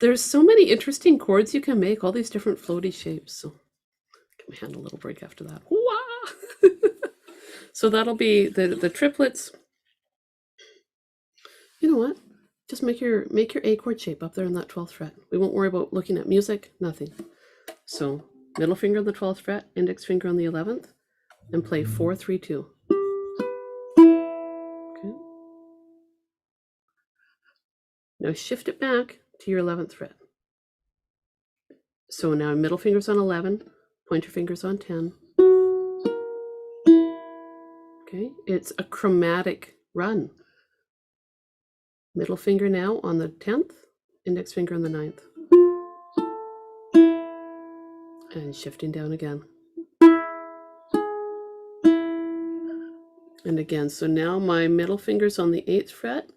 There's so many interesting chords you can make, all these different floaty shapes. So give my hand a little break after that. Wah! So that'll be the triplets. You know what? Just make your A chord shape up there on that 12th fret. We won't worry about looking at music, nothing. So middle finger on the 12th fret, index finger on the 11th, and play 4, 3, 2. Okay. Now shift it back to your 11th fret. So now middle finger's on 11, pointer finger's on 10. Okay, it's a chromatic run. Middle finger now on the 10th, index finger on the 9th. And shifting down again. And again, so now my middle finger's on the 8th fret,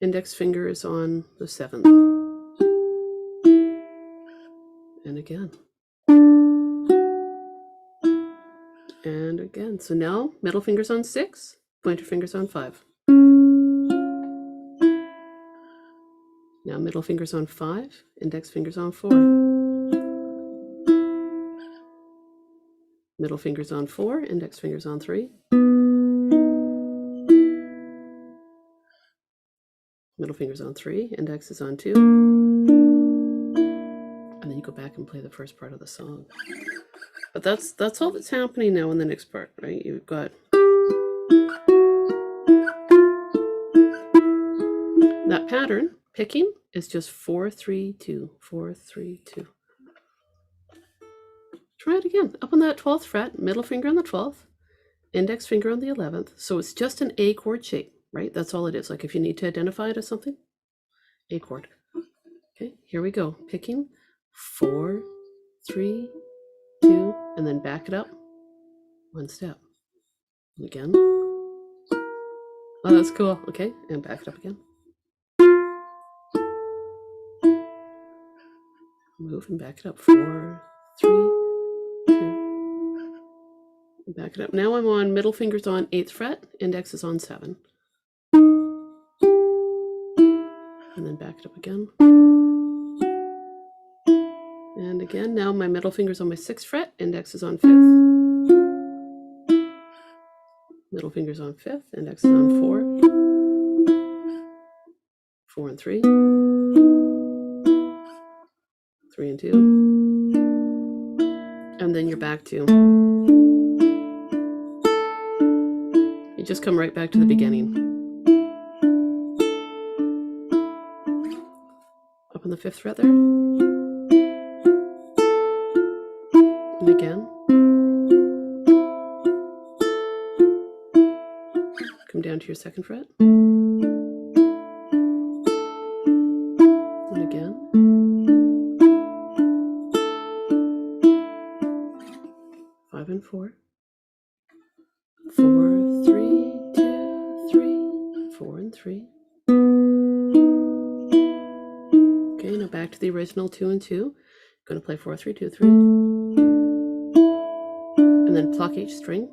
index finger is on the 7th. And again. And again. So now middle finger's on 6, pointer finger's on 5. Now middle finger's on 5, index finger's on 4. Middle finger's on 4, index finger's on 3. Middle finger's on 3, index is on 2. And then you go back and play the first part of the song. But that's all that's happening now in the next part, right? You've got that pattern, picking, is just 4, 3, 2, 4, 3, 2. Try it again. Up on that 12th fret, middle finger on the 12th, index finger on the 11th. So it's just an A chord shape, right? That's all it is. Like if you need to identify it as something, A chord. Okay, here we go. Picking 4, 3, 2, and then back it up one step. And again. Oh, that's cool. Okay, and back it up again. Move and back it up. 4, 3, 2. Back it up. Now I'm on middle finger's on 8th fret, index is on 7. And then back it up again. And again, now my middle finger's on my 6th fret, index is on 5th. Middle finger's on 5th, index is on 4. 4 and 3. 3 and 2. And then you're back to. You just come right back to the beginning. Up on the 5th fret there. And again. Come down to your 2nd fret. And again. Five and 4. 4, 3, 2, 3, 4 and 3. Okay, now back to the original 2 and 2. Going to play 4, 3, 2, 3. And then pluck each string.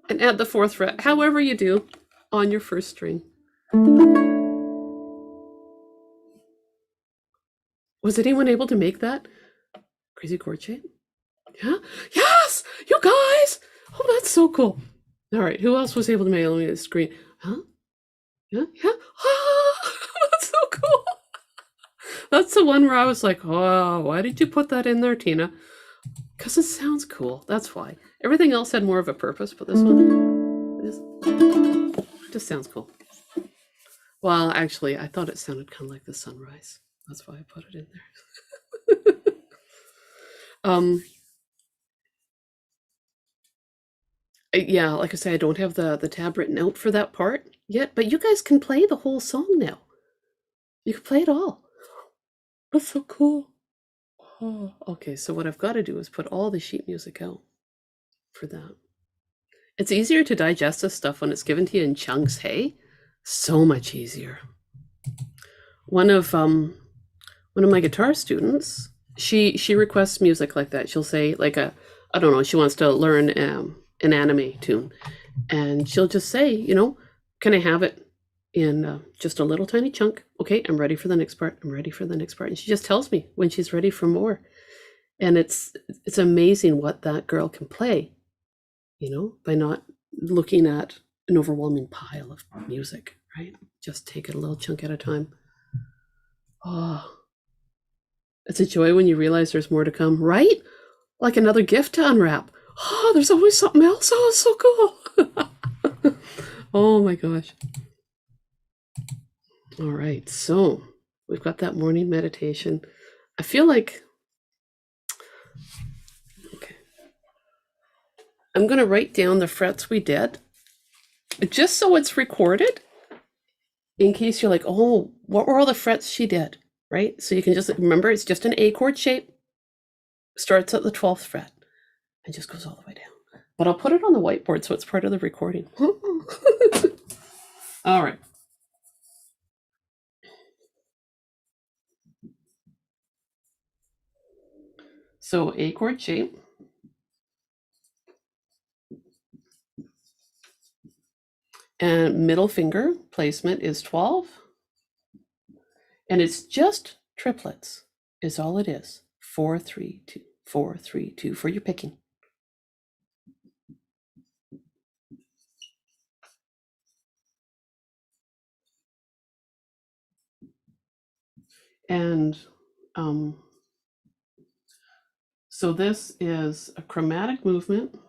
And add the 4th fret, however you do, on your 1st string. Was anyone able to make that crazy chord shape? Yeah? Yes! You guys! Oh, that's so cool. All right, who else was able to make it? Let me get the screen. Huh? Yeah? Yeah? Oh, that's so cool. That's the one where I was like, oh, why did you put that in there, Tina? Because it sounds cool. That's why. Everything else had more of a purpose, but this one just sounds cool. Well, actually, I thought it sounded kind of like the sunrise. That's why I put it in there. Yeah, like I say, I don't have the tab written out for that part yet, but you guys can play the whole song now. You can play it all. That's so cool. Oh, okay, so what I've got to do is put all the sheet music out for that. It's easier to digest this stuff when it's given to you in chunks, hey? So much easier. One of my guitar students, she requests music like that. She'll say like I don't know, she wants to learn an anime tune, and she'll just say, you know, can I have it in just a little tiny chunk? Okay, I'm ready for the next part. I'm ready for the next part, and she just tells me when she's ready for more. And it's amazing what that girl can play, you know, by not looking at an overwhelming pile of music, right? Just take it a little chunk at a time. Oh, it's a joy when you realize there's more to come, right? Like another gift to unwrap. Oh, there's always something else. Oh, it's so cool. Oh my gosh. All right, so we've got that morning meditation. I feel like, okay, I'm going to write down the frets we did, just so it's recorded, in case you're like, oh, what were all the frets she did, right? So you can just remember it's just an A chord shape, starts at the 12th fret, and just goes all the way down. But I'll put it on the whiteboard so it's part of the recording. All right. So A chord shape. And middle finger placement is 12. And it's just triplets is all it is. 4, 3, 2, 4, 3, 2 for your picking. And so this is a chromatic movement.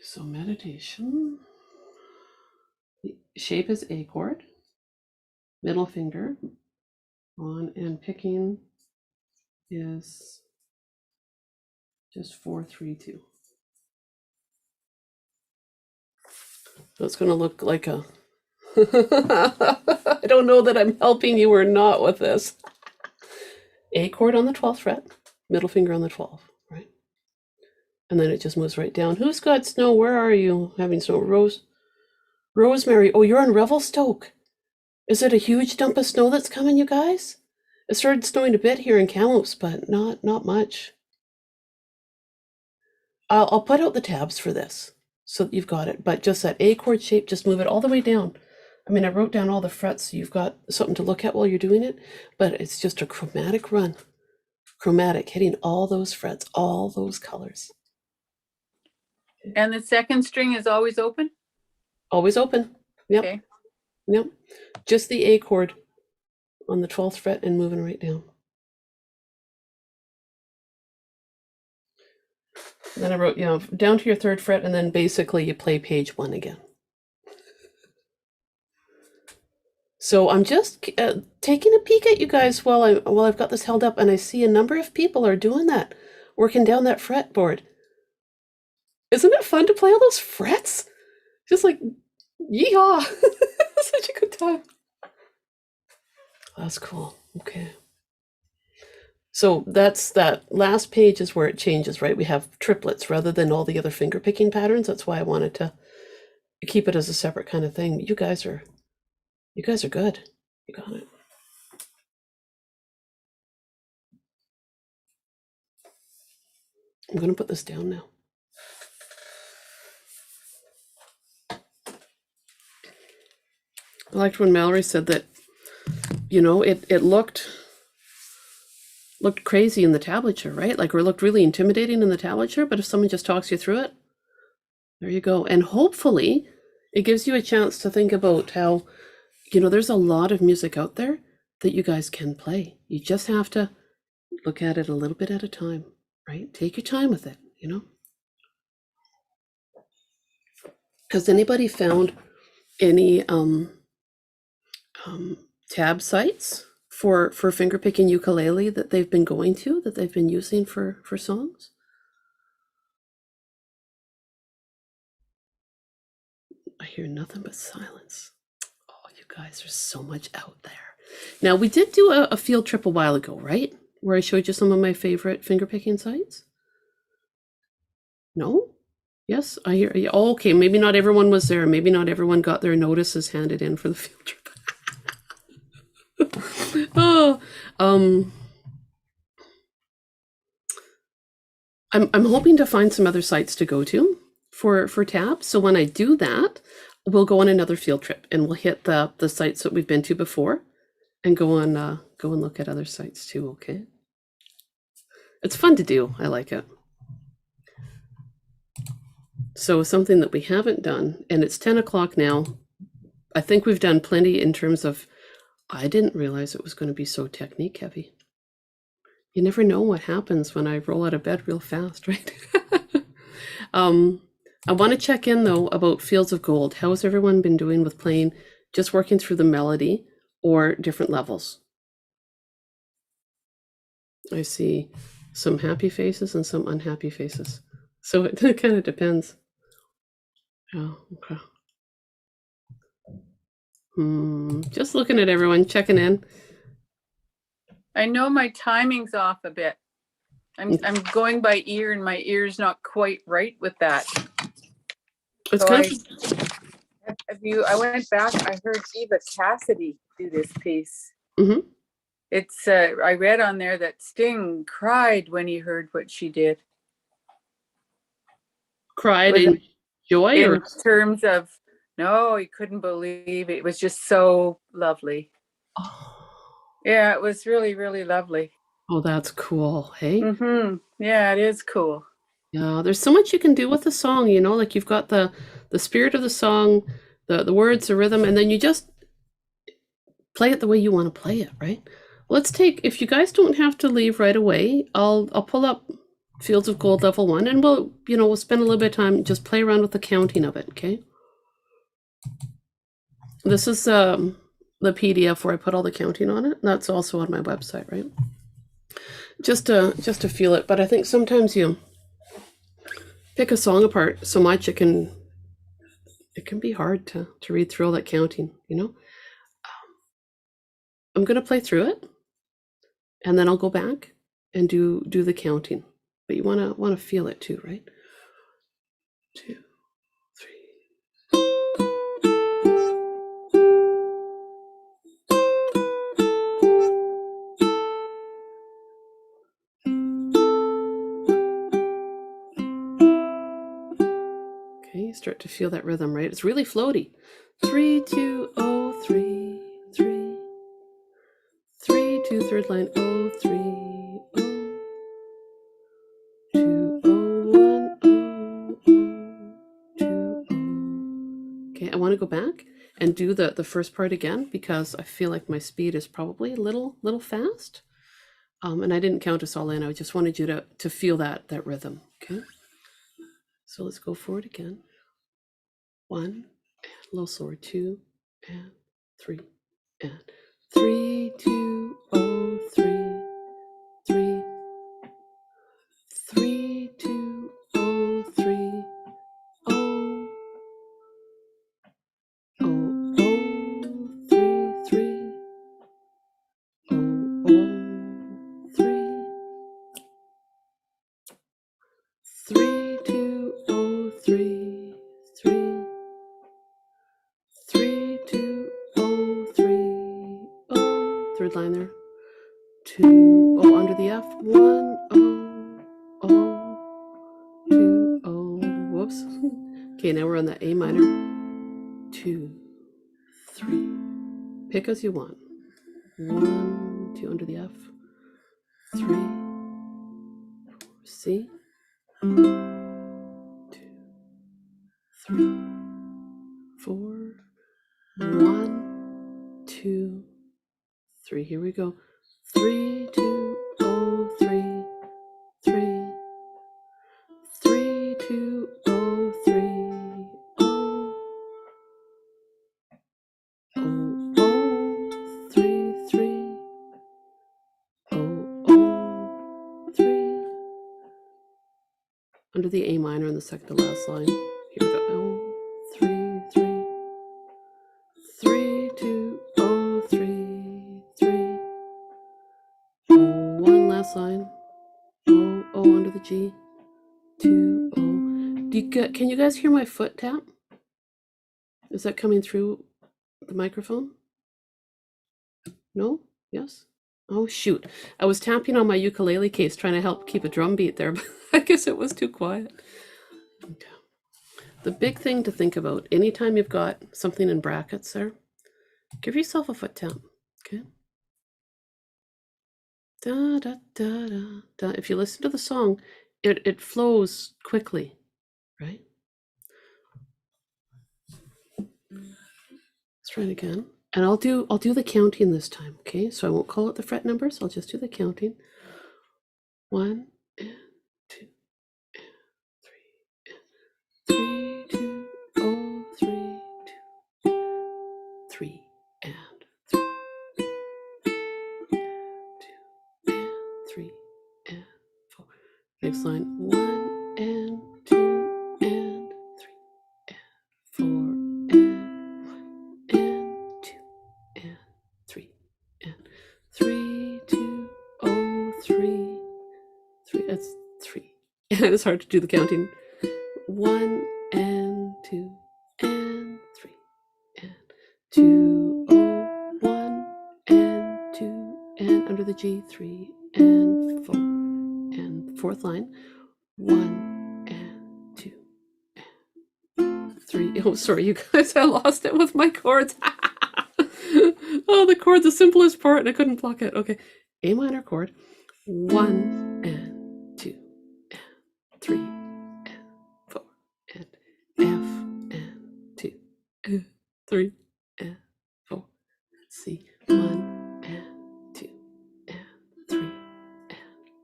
So meditation. The shape is A chord, middle finger on, and picking is just 4, 3, 2. So it's going to look like a. I don't know that I'm helping you or not with this. A chord on the 12th fret, middle finger on the 12th, right? And then it just moves right down. Who's got snow? Where are you having snow? Rosemary. Oh, you're on Revelstoke. Is it a huge dump of snow that's coming, you guys? It started snowing a bit here in Kamloops, but not much. I'll put out the tabs for this so that you've got it. But just that A chord shape, just move it all the way down. I mean, I wrote down all the frets so you've got something to look at while you're doing it, but it's just a chromatic run. Chromatic, hitting all those frets, all those colors. And the second string is always open? Always open. Yep. Okay. Yep. Just the A chord on the 12th fret and moving right down. And then I wrote, you know, down to your 3rd fret, and then basically you play page 1 again. So I'm just taking a peek at you guys while I've got this held up, and I see a number of people are doing that, working down that fretboard. Isn't it fun to play all those frets? Just like, yeehaw! Such a good time. That's cool. Okay. So that last page is where it changes, right? We have triplets rather than all the other finger picking patterns. That's why I wanted to keep it as a separate kind of thing. You guys are good. You got it. I'm going to put this down now. I liked when Mallory said that, you know, it looked crazy in the tablature, right? Like, or it looked really intimidating in the tablature, but if someone just talks you through it, there you go. And hopefully it gives you a chance to think about how, you know, there's a lot of music out there that you guys can play. You just have to look at it a little bit at a time, right? Take your time with it, you know? Has anybody found any tab sites for fingerpicking ukulele that they've been going to, that they've been using for songs? I hear nothing but silence. Oh, you guys, there's so much out there. Now, we did do a field trip a while ago, right? Where I showed you some of my favorite fingerpicking sites? No? Yes, I hear you. Oh, okay, maybe not everyone was there. Maybe not everyone got their notices handed in for the field trip. Oh, I'm hoping to find some other sites to go to for tabs. So when I do that, we'll go on another field trip and we'll hit the sites that we've been to before and go and look at other sites too. Okay, it's fun to do. I like it. So something that we haven't done, and it's 10 o'clock now. I think we've done plenty in terms of. I didn't realize it was going to be so technique heavy. You never know what happens when I roll out of bed real fast, right? I want to check in though about Fields of Gold. How has everyone been doing with playing, just working through the melody or different levels? I see some happy faces and some unhappy faces. So it kind of depends. Oh, okay. Just looking at everyone, checking in. I know my timing's off a bit. I'm going by ear, and my ear's not quite right with that. It's So kind of. I went back. I heard Eva Cassidy do this piece. Mm-hmm. It's I read on there that Sting cried when he heard what she did. Cried in joy, or in terms of, no, he couldn't believe it. It was just so lovely. Yeah, it was really, really lovely. Oh, that's cool. Hey. Yeah, it is cool. Yeah, there's so much you can do with a song, you know, like you've got the spirit of the song, the words, the rhythm, and then you just play it the way you want to play it, right? Let's take, if you guys don't have to leave right away, I'll pull up Fields of Gold level 1 and we'll spend a little bit of time, just play around with the counting of it, okay? This is the PDF where I put all the counting on it. That's also on my website, right? Just to feel it, but I think sometimes you pick a song apart so much it can be hard to read through all that counting, you know. I'm gonna play through it, and then I'll go back and do the counting. But you wanna feel it too, right? 2, 3. Okay, you start to feel that rhythm, right? It's really floaty. 3, 2, 0, 3, 3. 3, 2, third line, 0, 3, 0. 2, 0, 1, 0, 0, 2, 0. Okay, I want to go back and do the first part again because I feel like my speed is probably a little fast. And I didn't count us all in. I just wanted you to feel that rhythm. Okay. So let's go forward again. 1 and a little slower, 2 and 3 and 3, 2, 0, 3, 3, 3, 2, 0, 3, 0, 0, 0, 3, 3, 0, 0, 3, 3, 2, 0, 3, 3, 3, 2, 0, 3, 0. Third line there. 2, 0 under the F. 1, 0, 0, 2, 0. Whoops. Okay, now we're on the A minor. 2, 3. Pick as you want. 1, 2 under the F. 3, 4, C. 2, 3, 4. 1, 2, 3. Here we go. 3, 2, 0, 3, 3, 3, 2, 0, 3, 0. under the A minor in the second to last line. Here we go. Oh, 3, 3. 3, 2, oh, 3, 3. Oh, 1 last line. Oh, oh, under the G. 2, oh. Can you guys hear my foot tap? Is that coming through the microphone? No? Yes? Oh, shoot. I was tapping on my ukulele case trying to help keep a drum beat there, but I guess it was too quiet. Okay. The big thing to think about, anytime you've got something in brackets there, give yourself a foot tap, okay? Da, da, da, da, da. If you listen to the song, it flows quickly, right? Let's try it again. And I'll do the counting this time, okay? So I won't call it the fret numbers. I'll just do the counting. 1 and 2 and 3 and 3, 2, oh, 3, 2, 3 and 3, 2 and 3 and 4. Next line, 1 and 2 and 3 and 4 and 1 and 2 and 3 and 3, 2, oh, 3, 3. That's 3. And it's hard to do the counting. 1 and 2 and 3 and 2, oh, 1 and 2 and under the G, 3 and 4 and fourth line, 1 and 2 and 3. Oh, sorry, you guys, I lost it with my chords. Oh, the chord's the simplest part and I couldn't pluck it. Okay, A minor chord, 1 and 2 and 3 and 4 and F and 2 and 3 and 4. C, 1 and 2 and 3 and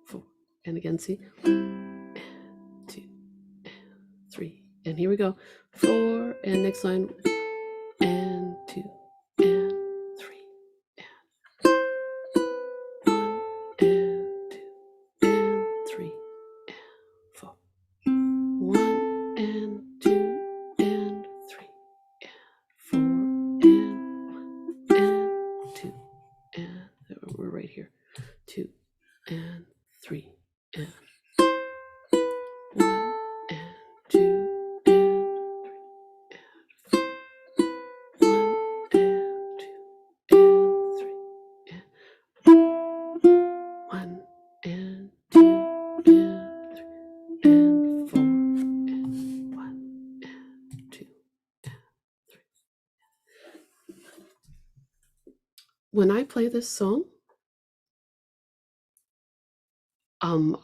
4. And again, C, and 2 and 3. And here we go, 4 and next line, and 2 and 3 and 1 and 2 and 3 and 4. 1 and 2 and 3 and 4 and 1 and 2 and we're right here, 2 and 3 and 1 and 2 and 3 and 1 and 2 and 3 and 1 and 2 and 3 and 4 and 1 and 2 and 3. When I play this song,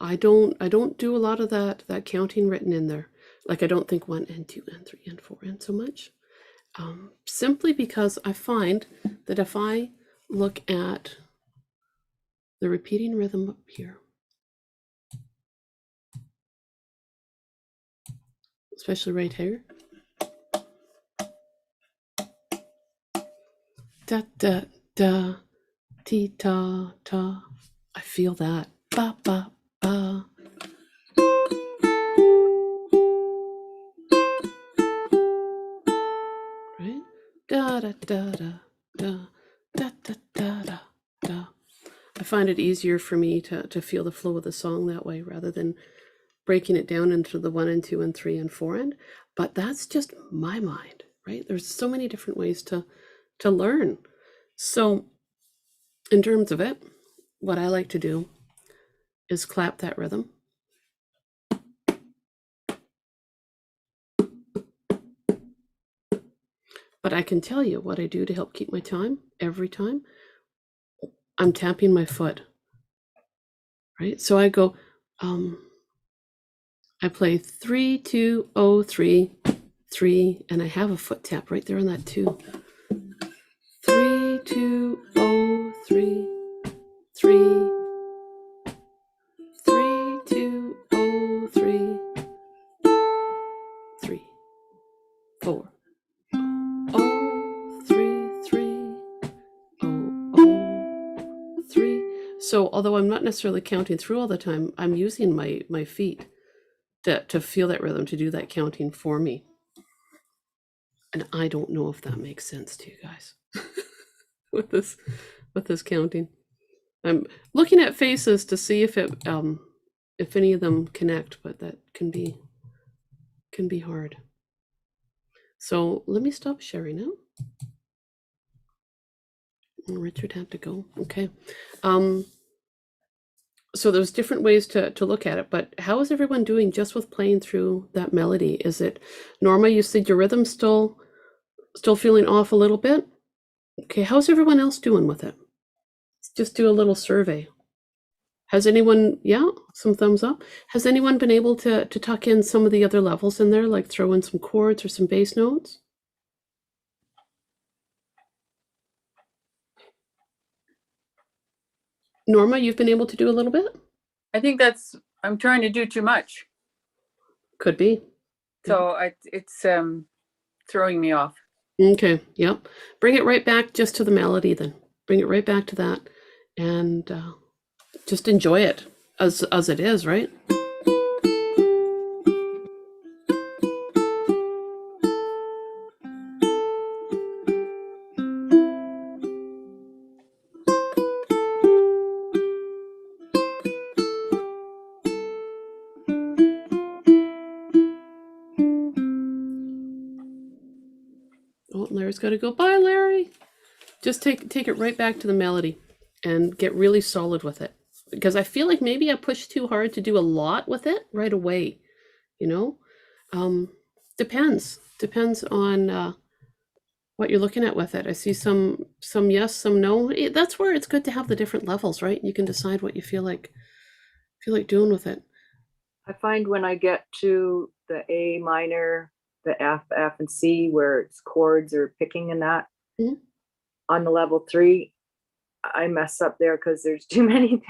I don't do a lot of that counting written in there. Like I don't think 1 and 2 and 3 and 4 and so much. Simply because I find that if I look at the repeating rhythm up here, especially right here, da da da, ti ta ta, I feel that ba ba ba. Right? Da da da da da da da da da da. I find it easier for me to feel the flow of the song that way rather than breaking it down into the 1 and 2 and 3 and 4 end. But that's just my mind, right? There's so many different ways to learn. So in terms of it, what I like to do is clap that rhythm. But I can tell you what I do to help keep my time every time. I'm tapping my foot, right? So I go, I play 3, 2, 0, 3, 3, and I have a foot tap right there on that 2. 3, 2, 0, 3, 3, 3, 2, 0, 3, 3, 4. Oh, 3, 3, oh, 3. So although I'm not necessarily counting through all the time, I'm using my feet to feel that rhythm, to do that counting for me. And I don't know if that makes sense to you guys with this counting. I'm looking at faces to see if any of them connect, but that can be hard. So let me stop sharing now. Richard had to go. Okay. So there's different ways to look at it, but how is everyone doing just with playing through that melody? Is it, Norma, you said your rhythm's still feeling off a little bit? Okay, how's everyone else doing with it? Let's just do a little survey. Has anyone, yeah, some thumbs up. Has anyone been able to tuck in some of the other levels in there, like throw in some chords or some bass notes? Norma, you've been able to do a little bit? I think I'm trying to do too much. Could be. So it's throwing me off. Okay, yep. Bring it right back just to the melody then. Bring it right back to that and just enjoy it as it is, right? Oh, Larry's got to go. Bye, Larry. Just take it right back to the melody and get really solid with it. Because I feel like maybe I pushed too hard to do a lot with it right away. You know, depends on what you're looking at with it. I see some yes, some no. That's where it's good to have the different levels, right? You can decide what you feel like doing with it. I find when I get to the A minor, the F, and C, where it's chords or picking and that, Mhm. on the level 3, I mess up there because there's too many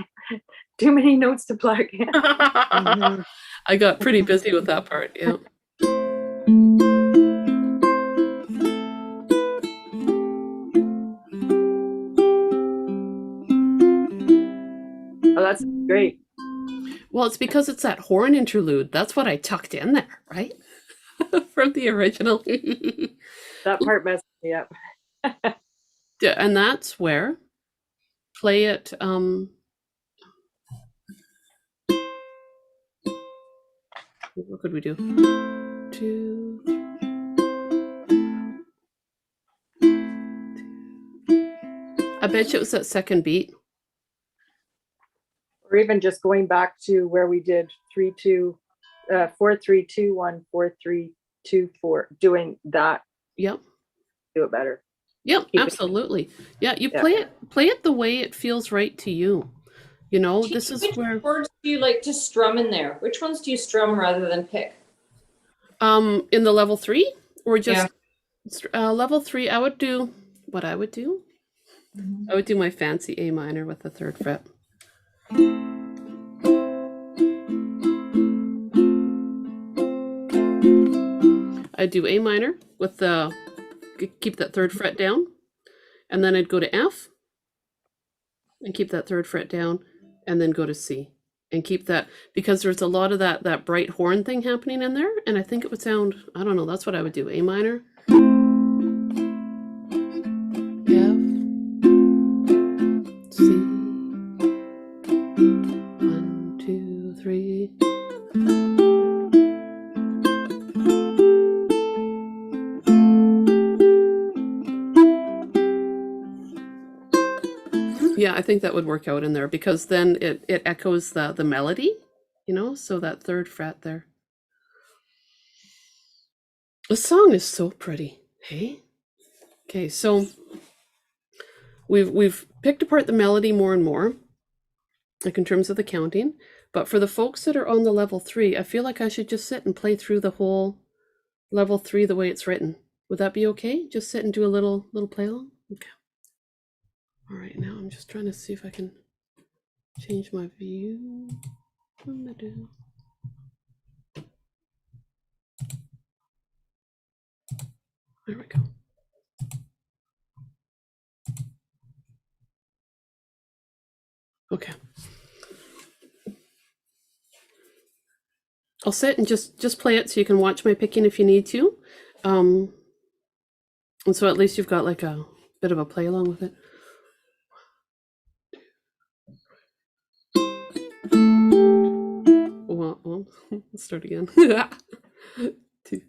notes to plug in. I got pretty busy with that part. Yeah. Oh, that's great. Well, it's because it's that horn interlude. That's what I tucked in there, right? From the original. That part messed me up. Yeah, and that's where play it. What could we do? 2. I bet you it was that second beat. Or even just going back to where we did 3-2, 4-3-2-1, 4-3-2-4, doing that. Yep. Do it better. Yep, Keep it- absolutely. Yeah, you Yeah. play it the way it feels right to you. You know, this is Which where words do you like to strum in there? Which ones do you strum rather than pick? in the level 3 or just Yeah. level 3, I would do what I would do. I would do my fancy A minor with the 3rd fret. I'd do A minor with keep that 3rd fret down, and then I'd go to F and keep that 3rd fret down, and then go to C and keep that, because there's a lot of that bright horn thing happening in there, and I think it would sound, I don't know, that's what I would do. A minor, F, C, 1, 2, 3. Yeah, I think that would work out in there, because then it echoes the melody, you know, so that 3rd fret there. The song is so pretty, hey? Okay, so we've picked apart the melody more and more, like in terms of the counting, but for the folks that are on the level 3, I feel like I should just sit and play through the whole level 3 the way it's written. Would that be okay? Just sit and do a little play along? Okay. All right, now I'm just trying to see if I can change my view. What am I doing? There we go. Okay. I'll sit and just play it so you can watch my picking if you need to. And so at least you've got like a bit of a play along with it. Well, let's start again. 2.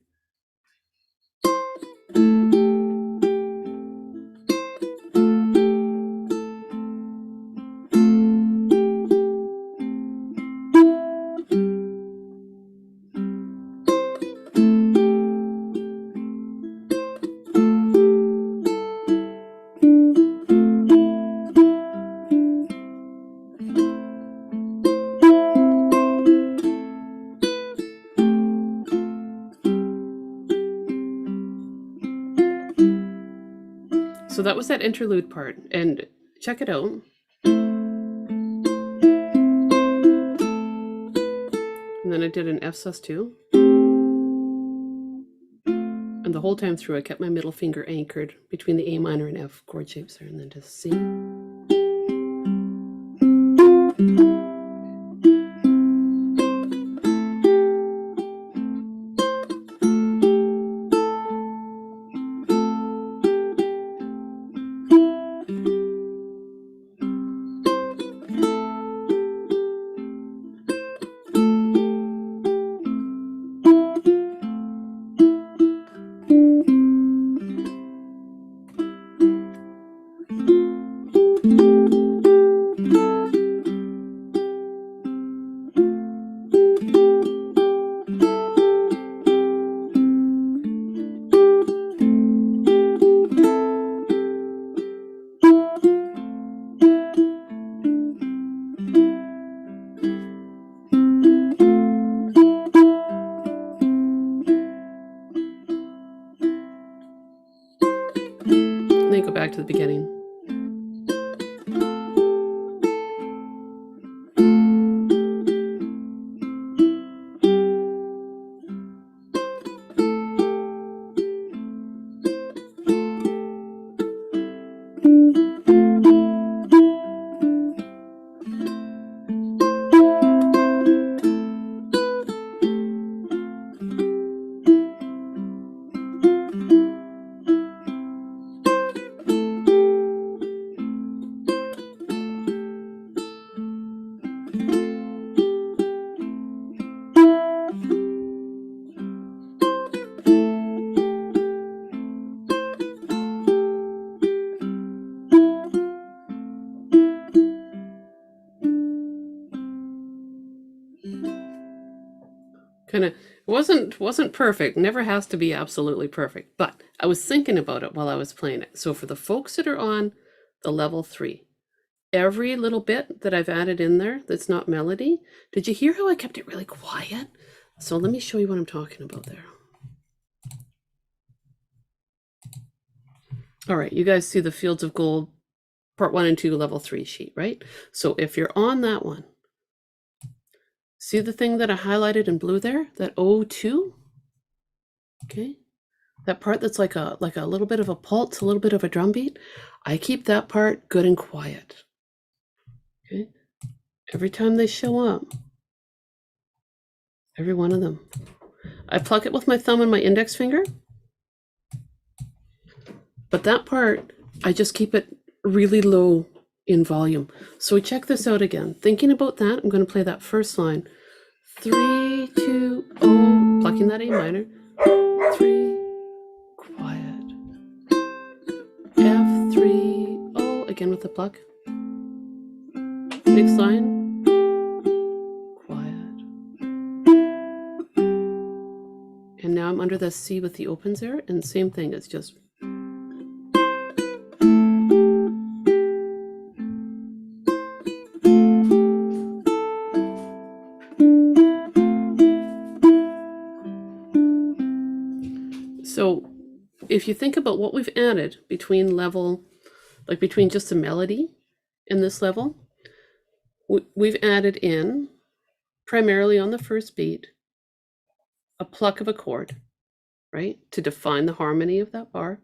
So that was that interlude part, and check it out. And then I did an F sus2. And the whole time through, I kept my middle finger anchored between the A minor and F chord shapes there, and then just C. Then go back to the beginning. Kind of wasn't perfect. Never has to be absolutely perfect, but I was thinking about it while I was playing it. So for the folks that are on the level 3, every little bit that I've added in there that's not melody, did you hear how I kept it really quiet? So let me show you what I'm talking about there. All right, you guys see the Fields of Gold part 1 and 2 level 3 sheet, right? So if you're on that one, see the thing that I highlighted in blue there, that O2? Okay. That part that's like a little bit of a pulse, a little bit of a drum beat. I keep that part good and quiet. Okay. Every time they show up, every one of them, I pluck it with my thumb and my index finger. But that part, I just keep it really low in volume. So check this out again. Thinking about that, I'm going to play that first line. 3, 2, 0, plucking that A minor. 3, quiet. F, 3, 0, again with the pluck. Next line. Quiet. And now I'm under the C with the opens there, and same thing, it's just. So if you think about what we've added between level, like between just the melody in this level, we've added in, primarily on the first beat, a pluck of a chord, right? To define the harmony of that bar.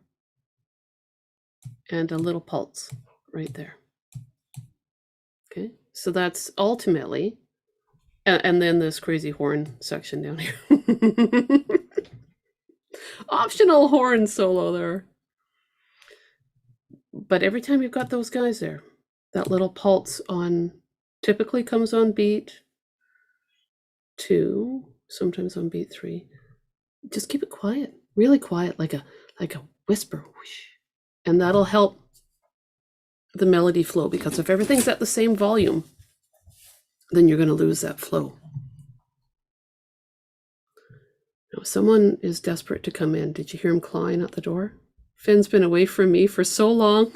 And a little pulse right there. Okay, so that's ultimately And then this crazy horn section down here. Optional horn solo there. But every time you've got those guys there, that little pulse on typically comes on beat 2, sometimes on beat 3. Just keep it quiet, really quiet, like a whisper, whoosh. And that'll help the melody flow, because if everything's at the same volume, then you're going to lose that flow. Now, someone is desperate to come in. Did you hear him clawing at the door? Finn's been away from me for so long.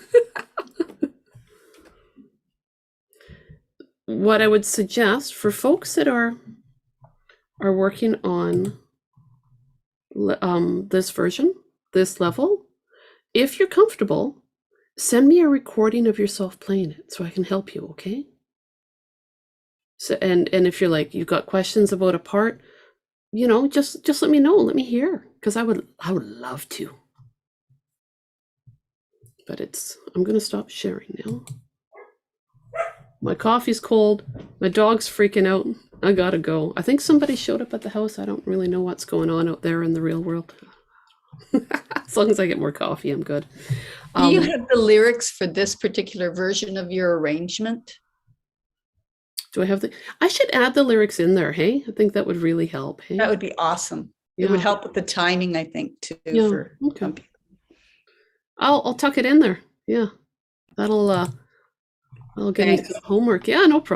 What I would suggest for folks that are working on this version, this level, if you're comfortable, send me a recording of yourself playing it so I can help you, okay? So, and if you're like, you've got questions about a part, you know, just let me know, let me hear, because I would love to. But I'm going to stop sharing now. My coffee's cold. My dog's freaking out. I gotta go. I think somebody showed up at the house. I don't really know what's going on out there in the real world. As long as I get more coffee, I'm good. Do you have the lyrics for this particular version of your arrangement? Do I have I should add the lyrics in there, hey? I think that would really help, hey? That would be awesome. Yeah. It would help with the timing, I think, too. Yeah, For okay. some people. I'll tuck it in there. Yeah. That'll I'll get into Thanks. homework. Yeah, no problem.